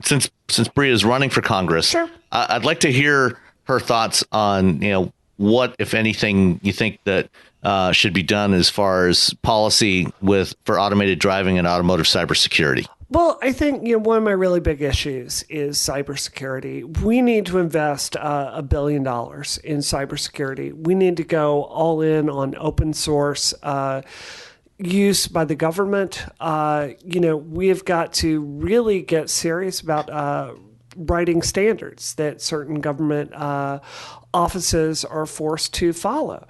Since Bria is running for Congress, sure. I'd like to hear her thoughts on what, if anything, you think that should be done as far as policy for automated driving and automotive cybersecurity. Well, I think one of my really big issues is cybersecurity. We need to invest $1 billion in cybersecurity. We need to go all in on open source use by the government. We have got to really get serious about writing standards that certain government offices are forced to follow.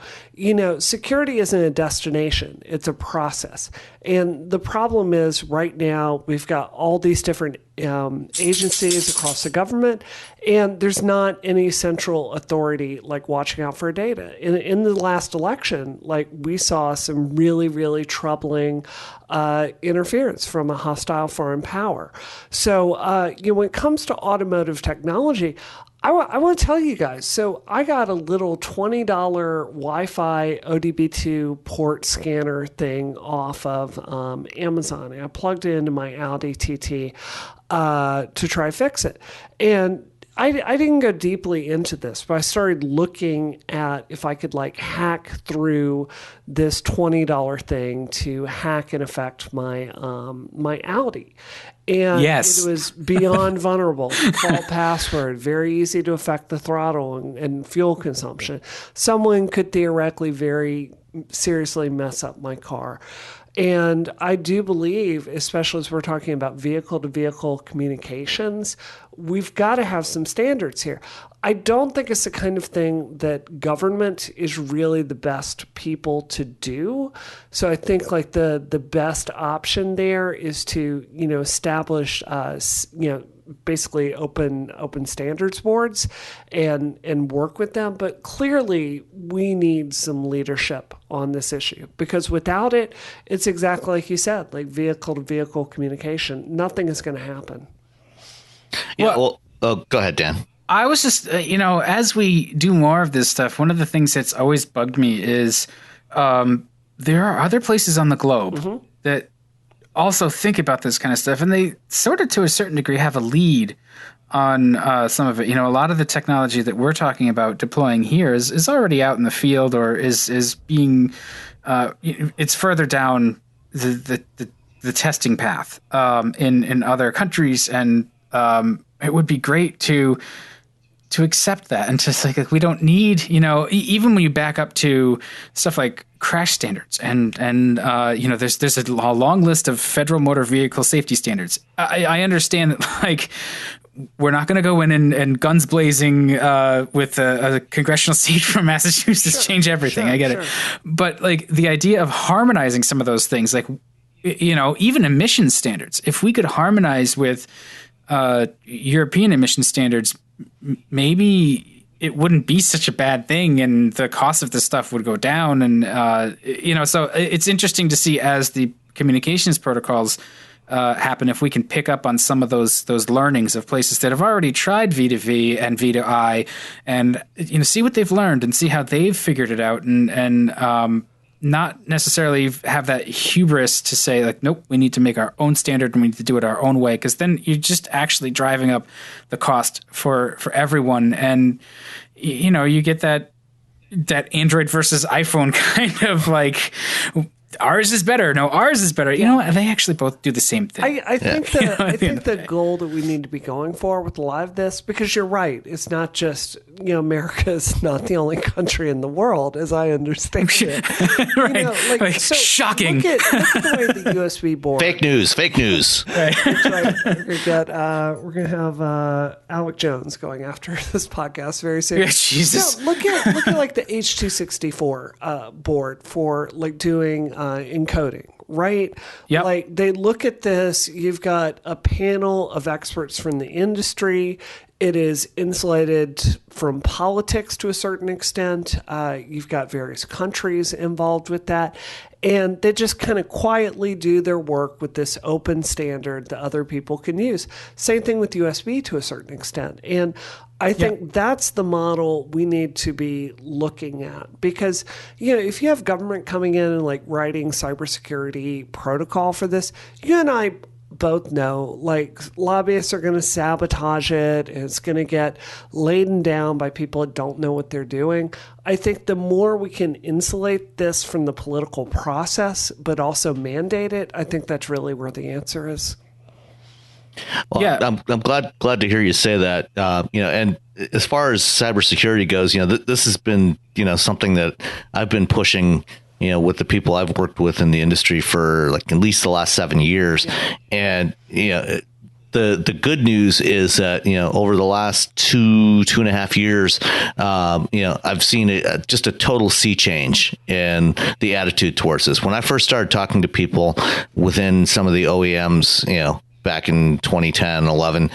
Security isn't a destination, it's a process. And the problem is right now we've got all these different agencies across the government, and there's not any central authority like watching out for data. In the last election, we saw some really, really troubling interference from a hostile foreign power. So, when it comes to automotive technology, I want to tell you guys. So I got a little $20 Wi-Fi ODB2 port scanner thing off of Amazon. And I plugged it into my Audi TT to try fix it. And I didn't go deeply into this, but I started looking at if I could like hack through this $20 thing to hack and affect my my Audi. And Yes. it was beyond vulnerable. Default password, very easy to affect the throttle and fuel consumption. Someone could theoretically very seriously mess up my car. And I do believe, especially as we're talking about vehicle-to-vehicle communications, we've got to have some standards here. I don't think it's the kind of thing that government is really the best people to do. So I think like the best option there is to, establish, basically open standards boards and work with them. But clearly we need some leadership on this issue, because without it, it's exactly like you said, like vehicle to vehicle communication. Nothing is going to happen. Yeah. Well, go ahead, Dan. I was just, as we do more of this stuff, one of the things that's always bugged me is there are other places on the globe that also think about this kind of stuff, and they sort of, to a certain degree, have a lead on some of it. A lot of the technology that we're talking about deploying here is already out in the field, or is being it's further down the testing path in other countries, and it would be great to accept that and just like we don't need, even when you back up to stuff like crash standards and there's a long list of federal motor vehicle safety standards. I understand that like we're not going to go in and guns blazing with a congressional seat from Massachusetts change everything. I get it. But like the idea of harmonizing some of those things, like, even emission standards, if we could harmonize with European emission standards, maybe it wouldn't be such a bad thing and the cost of this stuff would go down. And, so it's interesting to see as the communications protocols happen, if we can pick up on some of those learnings of places that have already tried V2V and V2I and, see what they've learned and see how they've figured it out and not necessarily have that hubris to say like, nope, we need to make our own standard and we need to do it our own way. Because then you're just actually driving up the cost for everyone. And, you get that Android versus iPhone kind of like, ours is better. No, ours is better. They actually both do the same thing. I think the goal that we need to be going for with a lot of this, because you're right, it's not just, America is not the only country in the world, as I understand it. Right. Shocking. Look at the way the USB board. Fake news. Right. That's right. We're gonna have Alec Jones going after this podcast very soon. Yeah, Jesus. No, look at like the H.264 board for like doing encoding, right? Yep. Like they look at this, you've got a panel of experts from the industry. It is insulated from politics to a certain extent. You've got various countries involved with that. And they just kind of quietly do their work with this open standard that other people can use. Same thing with USB to a certain extent. And I think that's the model we need to be looking at, because, if you have government coming in and like writing cybersecurity protocol for this, you and I both know like lobbyists are going to sabotage it and it's going to get laden down by people that don't know what they're doing. I think the more we can insulate this from the political process, but also mandate it, I think that's really where the answer is. Well, yeah, I'm glad to hear you say that. And as far as cybersecurity goes, this has been, something that I've been pushing, with the people I've worked with in the industry for like at least the last 7 years. Yeah. And, the good news is that, over the last 2.5 years, I've seen just a total sea change in the attitude towards this. When I first started talking to people within some of the OEMs, back in 2010, 11,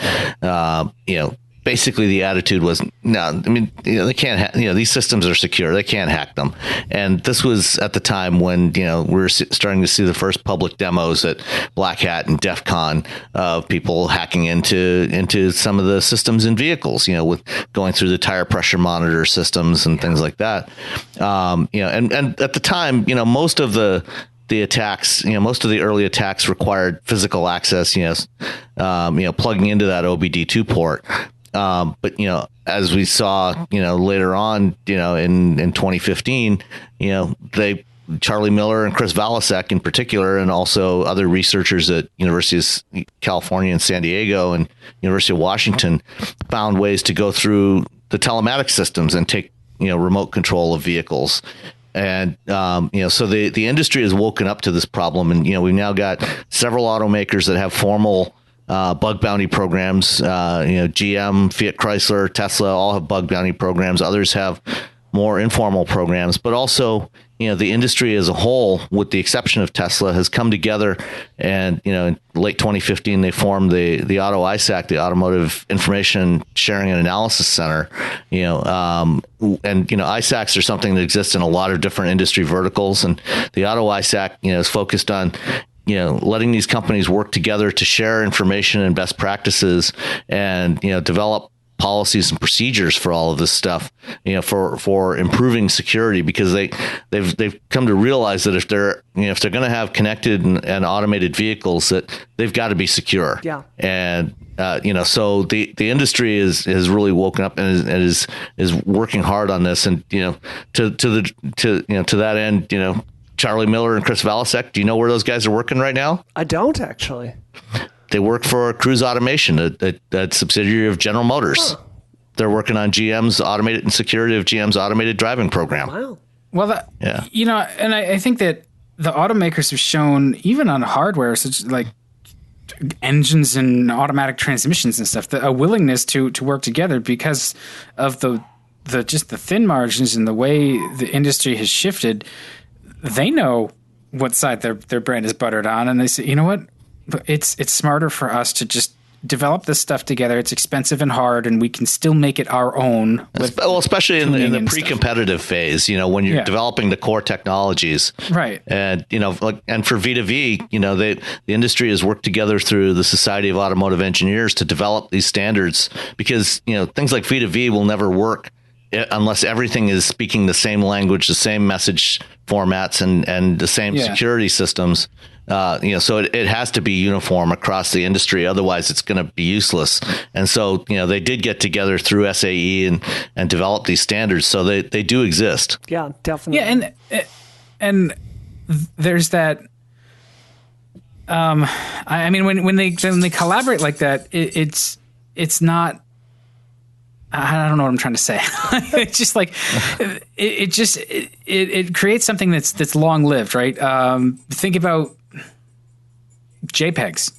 basically the attitude was, no, I mean, they can't, these systems are secure. They can't hack them. And this was at the time when, we're starting to see the first public demos at Black Hat and DEF CON of people hacking into some of the systems in vehicles, with going through the tire pressure monitor systems and things like that. And at the time, most of the attacks, most of the early attacks required physical access, plugging into that OBD2 port. But, as we saw, later on, in 2015, Charlie Miller and Chris Valasek in particular, and also other researchers at Universities of California and San Diego and University of Washington found ways to go through the telematics systems and take, remote control of vehicles. And, so the industry has woken up to this problem. And, we've now got several automakers that have formal bug bounty programs. GM, Fiat Chrysler, Tesla all have bug bounty programs. Others have more informal programs, but also, the industry as a whole, with the exception of Tesla, has come together. And, in late 2015, they formed the Auto ISAC, the Automotive Information Sharing and Analysis Center. ISACs are something that exists in a lot of different industry verticals. And the Auto ISAC, is focused on letting these companies work together to share information and best practices and, develop policies and procedures for all of this stuff, for improving security, because they've come to realize that if they're going to have connected and automated vehicles, that they've got to be secure. Yeah. And, so the industry has really woken up and is working hard on this. And, to that end, Charlie Miller and Chris Valasek, do you know where those guys are working right now? I don't actually. They work for Cruise Automation, a subsidiary of General Motors. Huh. They're working on GM's automated and security of GM's automated driving program. Wow. Well, and I think that the automakers have shown, even on hardware, such like engines and automatic transmissions and stuff, a willingness to work together because of the thin margins and the way the industry has shifted. They know what side their brand is buttered on, and they say, you know what? It's smarter for us to just develop this stuff together. It's expensive and hard, and we can still make it our own. Especially in the pre-competitive phase, when you're developing the core technologies, right? And and for V2V, the industry has worked together through the Society of Automotive Engineers to develop these standards, because things like V2V will never work unless everything is speaking the same language, the same message formats, and the same security systems. So it has to be uniform across the industry. Otherwise, it's going to be useless. And so, they did get together through SAE and develop these standards. So they do exist. Yeah, definitely. Yeah. And there's that. I mean, when they collaborate like that, it's not. I don't know what I'm trying to say. It's just like it creates something that's long lived, right? Think about JPEGs,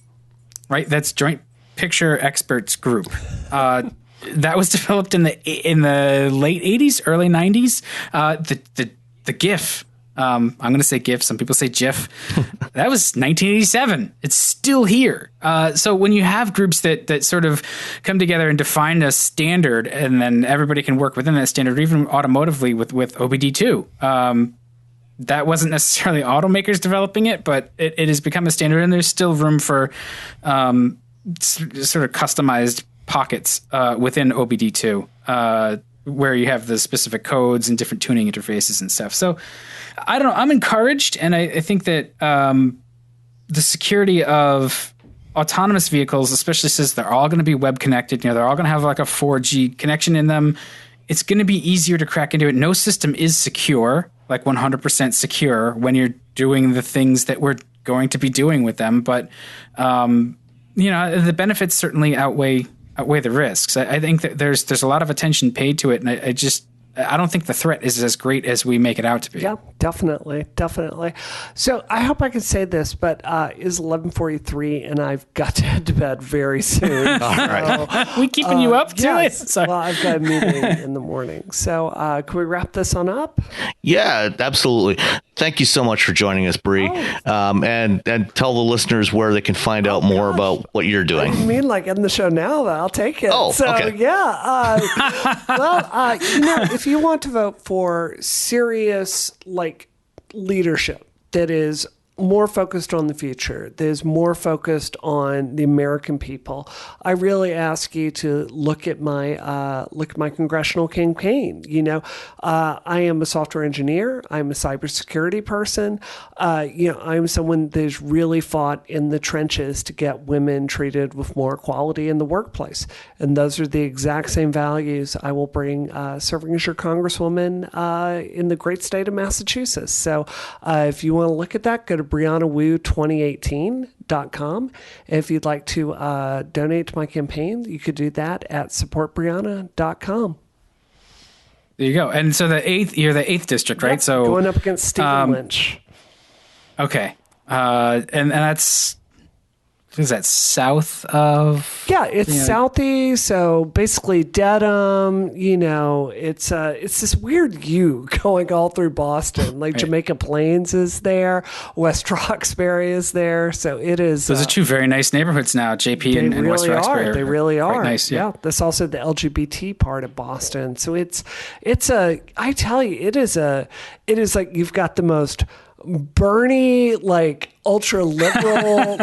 right? That's Joint Picture Experts Group. That was developed in the late 80s, early 90s. The GIF. I'm going to say GIF. Some people say GIF. That was 1987. It's still here. So when you have groups that sort of come together and define a standard, and then everybody can work within that standard, even automotively with OBD2, that wasn't necessarily automakers developing it, but it has become a standard, and there's still room for sort of customized pockets within OBD2, where you have the specific codes and different tuning interfaces and stuff. So I don't know. I'm encouraged, and I think that the security of autonomous vehicles, especially since they're all going to be web connected, they're all going to have like a 4G connection in them. It's going to be easier to crack into it. No system is secure, like 100% secure, when you're doing the things that we're going to be doing with them. But the benefits certainly outweigh the risks. I think that there's a lot of attention paid to it, and I don't think the threat is as great as we make it out to be. Yeah, Definitely, definitely. So I hope I can say this, but it's 11:43, and I've got to head to bed very soon. All right. We keeping you up to it? Yes. Well, I've got a meeting in the morning. So can we wrap this on up? Yeah, absolutely. Thank you so much for joining us, Bree. And tell the listeners where they can find out more about what you're doing. I mean, like end the show now, but I'll take it. Oh, so, okay. Yeah. If you want to vote for serious, leadership that is more focused on the future, that is more focused on the American people, I really ask you to look at my congressional campaign. I am a software engineer. I'm a cybersecurity person. I'm someone that's really fought in the trenches to get women treated with more equality in the workplace, and those are the exact same values I will bring serving as your congresswoman in the great state of Massachusetts. So if you want to look at that, go to BriannaWoo2018.com. If you'd like to donate to my campaign, you could do that at supportbrianna.com. There you go. And so you're the 8th district, right? Yep, So going up against Stephen Lynch. Okay. And that's, is that south of? Yeah, it's southeast. So basically Dedham, it's this weird U going all through Boston. Like Jamaica Plains is there. West Roxbury is there. So it is. Those are two very nice neighborhoods now, JP and really West Roxbury. They really are. Quite nice, yeah. That's also the LGBT part of Boston. So I tell you, it is like you've got the most Bernie, ultra liberal,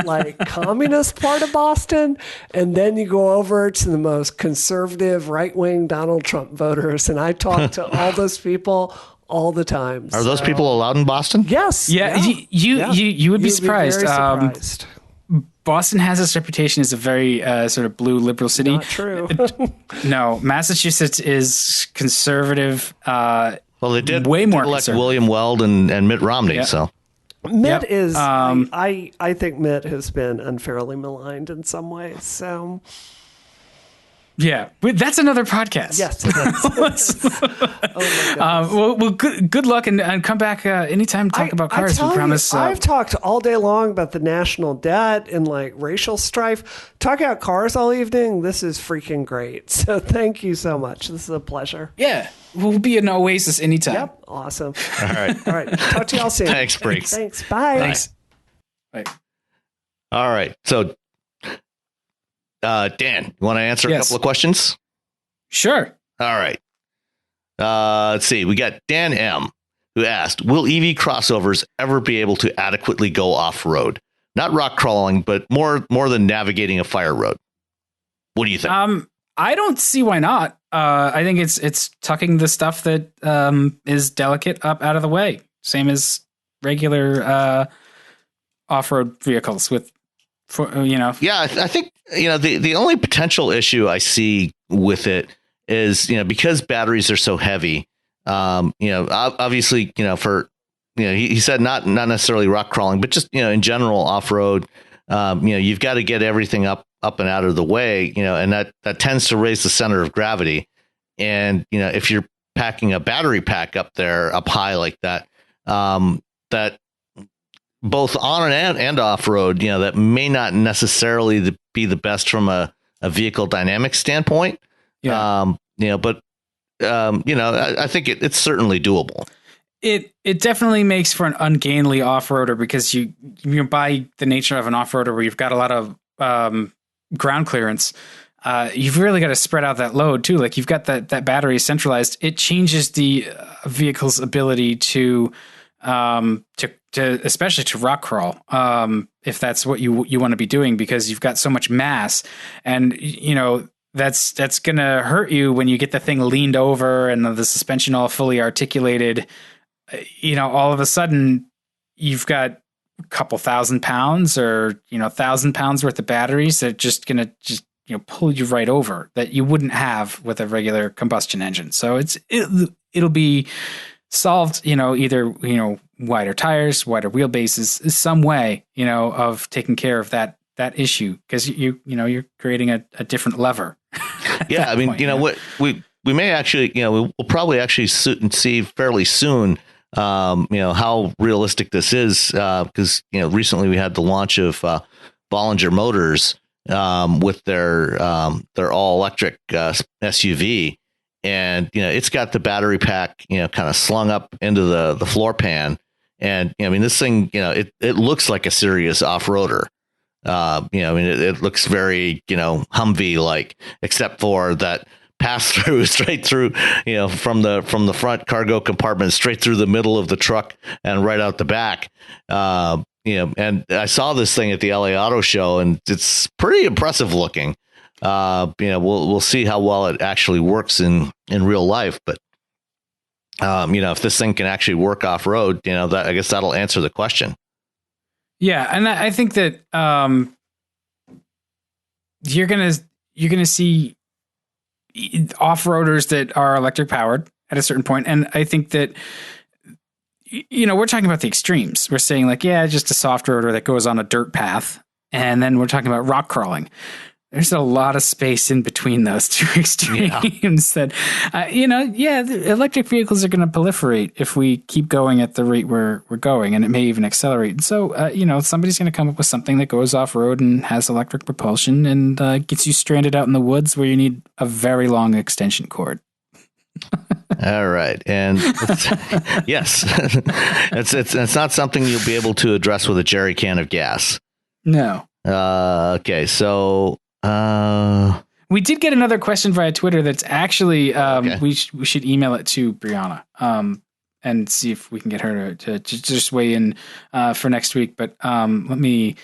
communist part of Boston, and then you go over to the most conservative, right wing Donald Trump voters. And I talk to all those people all the time. Are those people allowed in Boston? Yes. Yeah. You would be surprised. Very surprised. Boston has this reputation as a very sort of blue liberal city. Not true. No, Massachusetts is conservative. Well, they did way more elect William Weld and Mitt Romney. Yeah. So Mitt is, I think Mitt has been unfairly maligned in some ways. So yeah, that's another podcast. yes, it is. Oh my goodness. Well, good luck and come back anytime to talk about cars. We promise. I've talked all day long about the national debt and racial strife. Talking about cars all evening. This is freaking great. So thank you so much. This is a pleasure. Yeah, we'll be an oasis anytime. Yep, awesome. all right. All right, talk to y'all soon. Thanks, Bree. Thanks. Bye. Thanks. Bye. All right. So, Dan, you want to answer a couple of questions? Sure. All right. Let's see. We got Dan M, who asked, will EV crossovers ever be able to adequately go off-road? Not rock crawling, but more than navigating a fire road. What do you think? I don't see why not. I think it's tucking the stuff that is delicate up out of the way. Same as regular off-road vehicles Yeah, I think, the only potential issue I see with it is, because batteries are so heavy, obviously, for, he said not necessarily rock crawling, but just, in general off-road, you've got to get everything up and out of the way, and that tends to raise the center of gravity. And, if you're packing a battery pack up high like that, that both on and off road, that may not necessarily be the best from a vehicle dynamic standpoint. Yeah. But I think it's certainly doable. It definitely makes for an ungainly off-roader because you by the nature of an off-roader where you've got a lot of ground clearance, you've really got to spread out that load too. Like you've got that battery centralized. It changes the vehicle's ability to especially to rock crawl, if that's what you want to be doing, because you've got so much mass, and that's gonna hurt you when you get the thing leaned over and the suspension all fully articulated. All of a sudden you've got a couple 1,000 pounds or 1,000 pounds worth of batteries that are just gonna pull you right over, that you wouldn't have with a regular combustion engine. So it'll be solved, either, wider tires, wider wheelbases, some way, of taking care of that issue. Cause you're creating a different lever. Yeah. I mean, what we may actually, we'll probably actually see fairly soon, how realistic this is, because recently we had the launch of Bollinger Motors with their all electric SUV, and it's got the battery pack kind of slung up into the floor pan, and this thing it looks like a serious off-roader. It looks very Humvee like, except for that pass through straight through, from the front cargo compartment straight through the middle of the truck and right out the back. And I saw this thing at the LA Auto Show, and it's pretty impressive looking. We'll see how well it actually works in real life, but if this thing can actually work off road, that I guess that'll answer the question. Yeah, and I think that you're gonna see off-roaders that are electric powered at a certain point, and I think that we're talking about the extremes. We're saying like, yeah, just a soft roader that goes on a dirt path, and then we're talking about rock crawling. There's a lot of space in between those two extremes that, the electric vehicles are going to proliferate if we keep going at the rate we're going, and it may even accelerate. And so, somebody's going to come up with something that goes off road and has electric propulsion and gets you stranded out in the woods where you need a very long extension cord. All right. And yes, it's not something you'll be able to address with a jerry can of gas. No. Okay. So, we did get another question via Twitter that's actually okay. we should email it to Brianna and see if we can get her to just weigh in for next week. But let me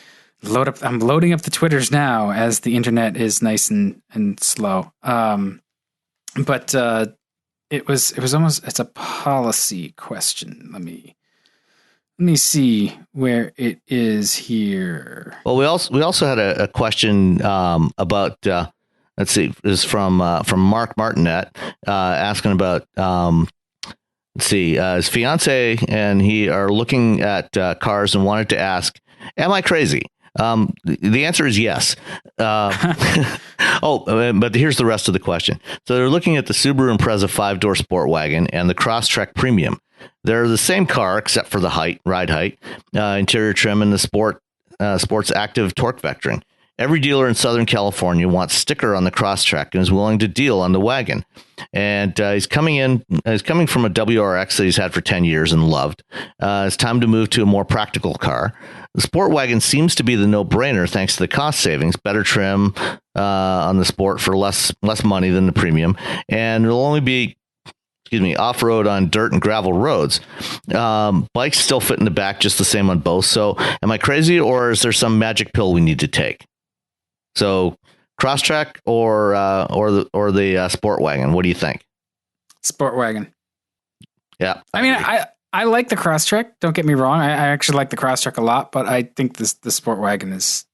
load up. I'm loading up the Twitters now as the internet is nice and slow. But it was almost, it's a policy question. Let me see where it is here. Well, we also had a question about let's see, is from Mark Martinet asking about his fiance and he are looking at cars and wanted to ask, am I crazy? The answer is yes. But here's the rest of the question. So they're looking at the Subaru Impreza 5-door sport wagon and the Crosstrek Premium. They're the same car except for the ride height, interior trim, and the sport's active torque vectoring. Every dealer in Southern California wants sticker on the Crosstrek and is willing to deal on the wagon. And he's coming from a WRX that he's had for 10 years and loved. It's time to move to a more practical car. The sport wagon seems to be the no-brainer thanks to the cost savings, better trim on the sport for less money than the premium, and it'll only be off-road on dirt and gravel roads. Bikes still fit in the back just the same on both. So am I crazy, or is there some magic pill we need to take? So Crosstrek or the sport wagon? What do you think? Sport wagon. Yeah. I mean, I like the Crosstrek. Don't get me wrong. I actually like the Crosstrek a lot, but I think the sport wagon it's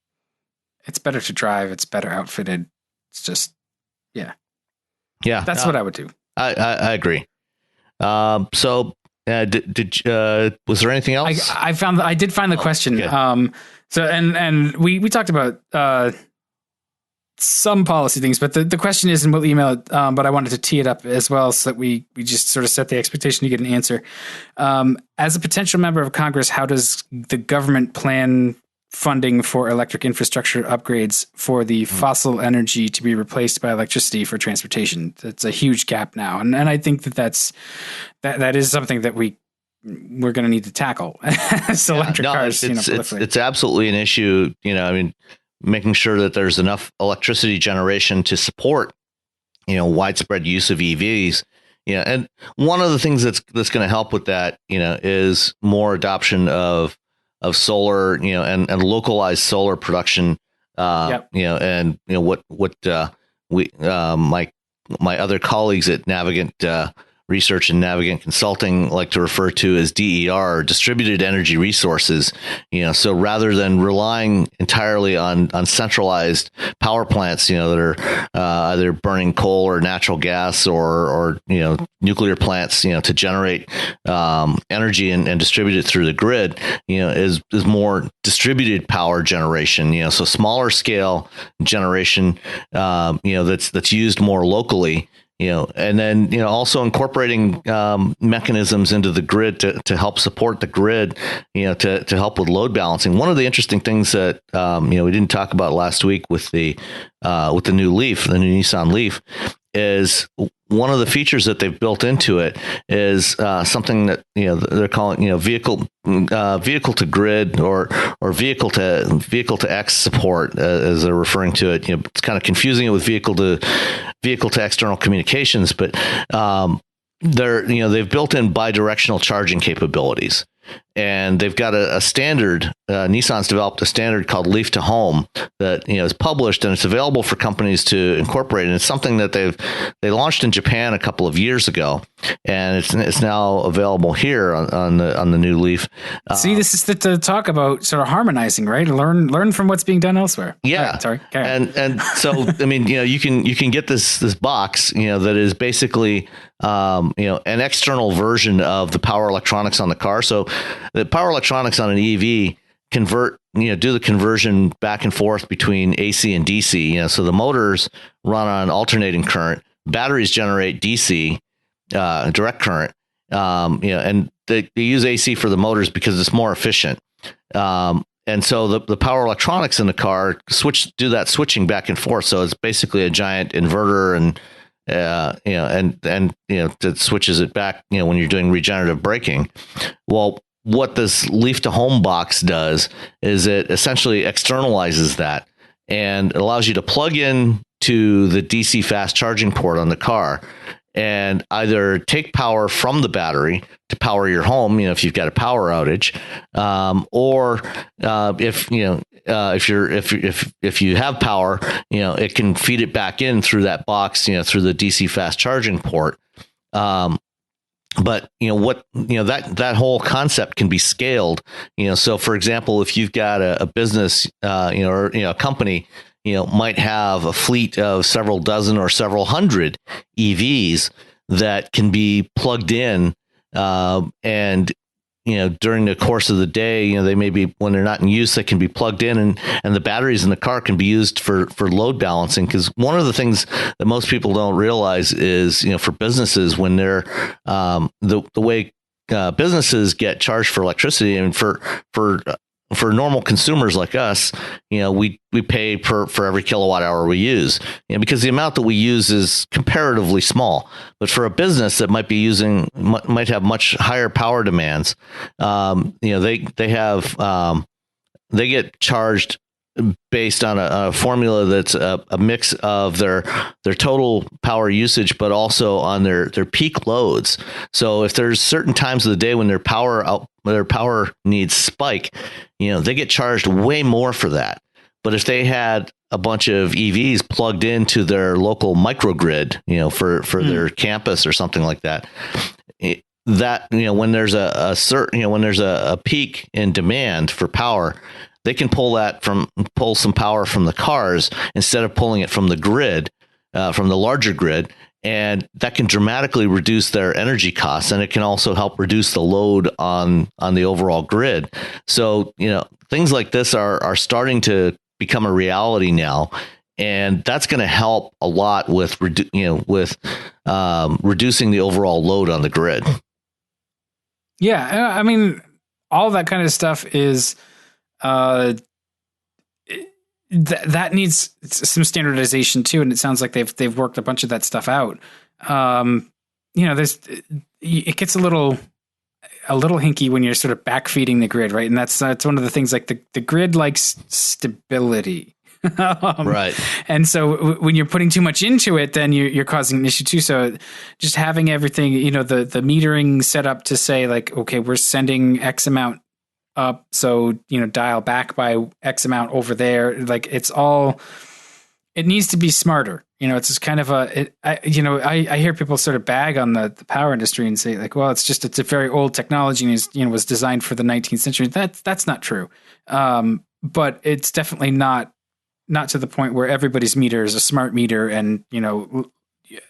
better to drive. It's better outfitted. It's just, yeah. That's what I would do. I agree. So was there anything else? I did find the question. Okay. So and we talked about some policy things, but the question is, and we'll email it. But I wanted to tee it up as well so that we just sort of set the expectation to get an answer. As a potential member of Congress, how does the government plan funding for electric infrastructure upgrades for the fossil energy to be replaced by electricity for transportation? That's a huge gap now. And I think that is something that we're going to need to tackle. So electric cars, it's absolutely an issue. Making sure that there's enough electricity generation to support, widespread use of EVs. And one of the things that's going to help with that, is more adoption of solar, and localized solar production. What my other colleagues at Navigant Research and Navigant Consulting like to refer to as DER, distributed energy resources. So rather than relying entirely on centralized power plants, that are either burning coal or natural gas or nuclear plants, to generate energy and distribute it through the grid, is more distributed power generation. So smaller scale generation, that's used more locally. And then, also incorporating mechanisms into the grid to help support the grid, to help with load balancing. One of the interesting things that, we didn't talk about last week with the new Leaf, the new Nissan Leaf, is one of the features that they've built into it is something that they're calling vehicle to grid or vehicle to X support, as they're referring to it. It's kind of confusing it with vehicle to external communications, but they've built in bidirectional charging capabilities. And they've got a standard. Nissan's developed a standard called Leaf to Home that is published, and it's available for companies to incorporate. And it's something that they launched in Japan a couple of years ago, and it's now available here on the new Leaf. See, this is to talk about sort of harmonizing, right? Learn from what's being done elsewhere. Yeah, right, sorry. And so I mean, you can get this box, that is basically an external version of the power electronics on the car. So the power electronics on an EV do the conversion back and forth between AC and DC. So the motors run on alternating current, batteries generate DC, direct current. And they use AC for the motors because it's more efficient. And so the power electronics in the car do that switching back and forth. So it's basically a giant inverter and that switches it back, when you're doing regenerative braking. Well, what this Leaf to Home box does is it essentially externalizes that and allows you to plug in to the DC fast charging port on the car and either take power from the battery to power your home, if you've got a power outage, or if you have power, it can feed it back in through that box, through the DC fast charging port. But that whole concept can be scaled. So for example, if you've got a business, or a company, might have a fleet of several dozen or several hundred EVs that can be plugged in, and during the course of the day, they may be, when they're not in use, they can be plugged in, and the batteries in the car can be used for load balancing. Because one of the things that most people don't realize is, for businesses, when they're the way businesses get charged for electricity, and for normal consumers like us, we pay for every kilowatt hour we use, because the amount that we use is comparatively small. But for a business that might have much higher power demands, they get charged based on a formula that's a mix of their total power usage, but also on their peak loads. So if there's certain times of the day when their power needs spike, they get charged way more for that. But if they had a bunch of EVs plugged into their local microgrid, for their campus or something like that, when there's a peak in demand for power, they can pull some power from the cars instead of pulling it from the grid, from the larger grid. And that can dramatically reduce their energy costs. And it can also help reduce the load on the overall grid. So, things like this are starting to become a reality now. And that's going to help a lot with reducing the overall load on the grid. Yeah. I mean, all that kind of stuff is, that needs some standardization too, and it sounds like they've worked a bunch of that stuff out. It gets a little hinky when you're sort of backfeeding the grid, right? And that's one of the things. Like the grid likes stability, right? And so when you're putting too much into it, then you're causing an issue too. So just having everything, the metering set up to say like, okay, we're sending X amount up, so dial back by X amount over there. Like it needs to be smarter. It's just kind of I hear people sort of bag on the power industry and say like, well, it's a very old technology and was designed for the 19th century. That's not true. But it's definitely not to the point where everybody's meter is a smart meter and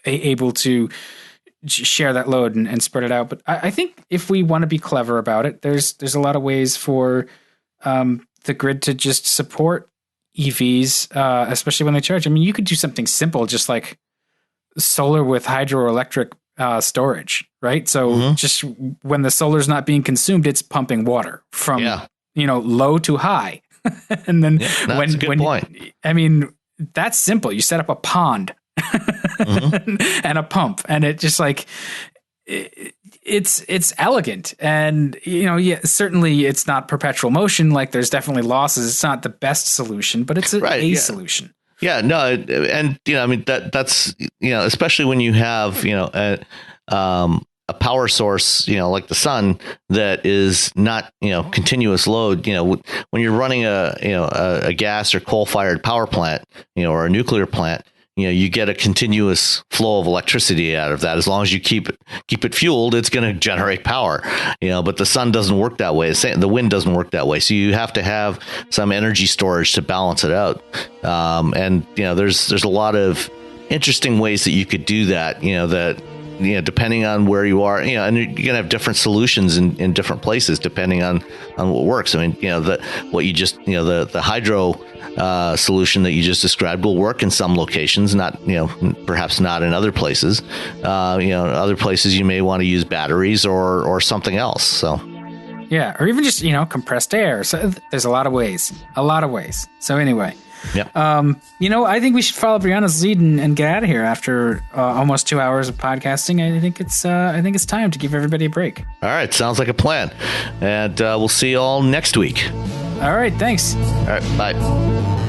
able to share that load and spread it out. But I think if we want to be clever about it, there's a lot of ways for the grid to just support EVs, especially when they charge. I mean, you could do something simple, just like solar with hydroelectric storage, right? So just when the solar's not being consumed, it's pumping water from low to high. And then that's a good point. I mean, that's simple. You set up a pond and a pump, and it just like it's elegant. And certainly it's not perpetual motion. Like there's definitely losses. It's not the best solution, but it's a solution. Yeah, no, and I mean that's especially when you have a power source, like the sun that is not continuous load. When you're running a gas or coal fired power plant, or a nuclear plant, you get a continuous flow of electricity out of that. As long as you keep it fueled, it's going to generate power. But the sun doesn't work that way. The wind doesn't work that way. So you have to have some energy storage to balance it out. And there's a lot of interesting ways that you could do that. Depending on where you are, and you're gonna have different solutions in different places depending on what works. I mean, the hydro solution that you just described will work in some locations, not perhaps not in other places. Other places you may want to use batteries or something else. So yeah, or even just compressed air. So there's a lot of ways. So anyway. Yep. I think we should follow Brianna's lead and get out of here after almost 2 hours of podcasting. I think it's time to give everybody a break. All right, sounds like a plan. And we'll see you all next week. All right, thanks. All right, bye.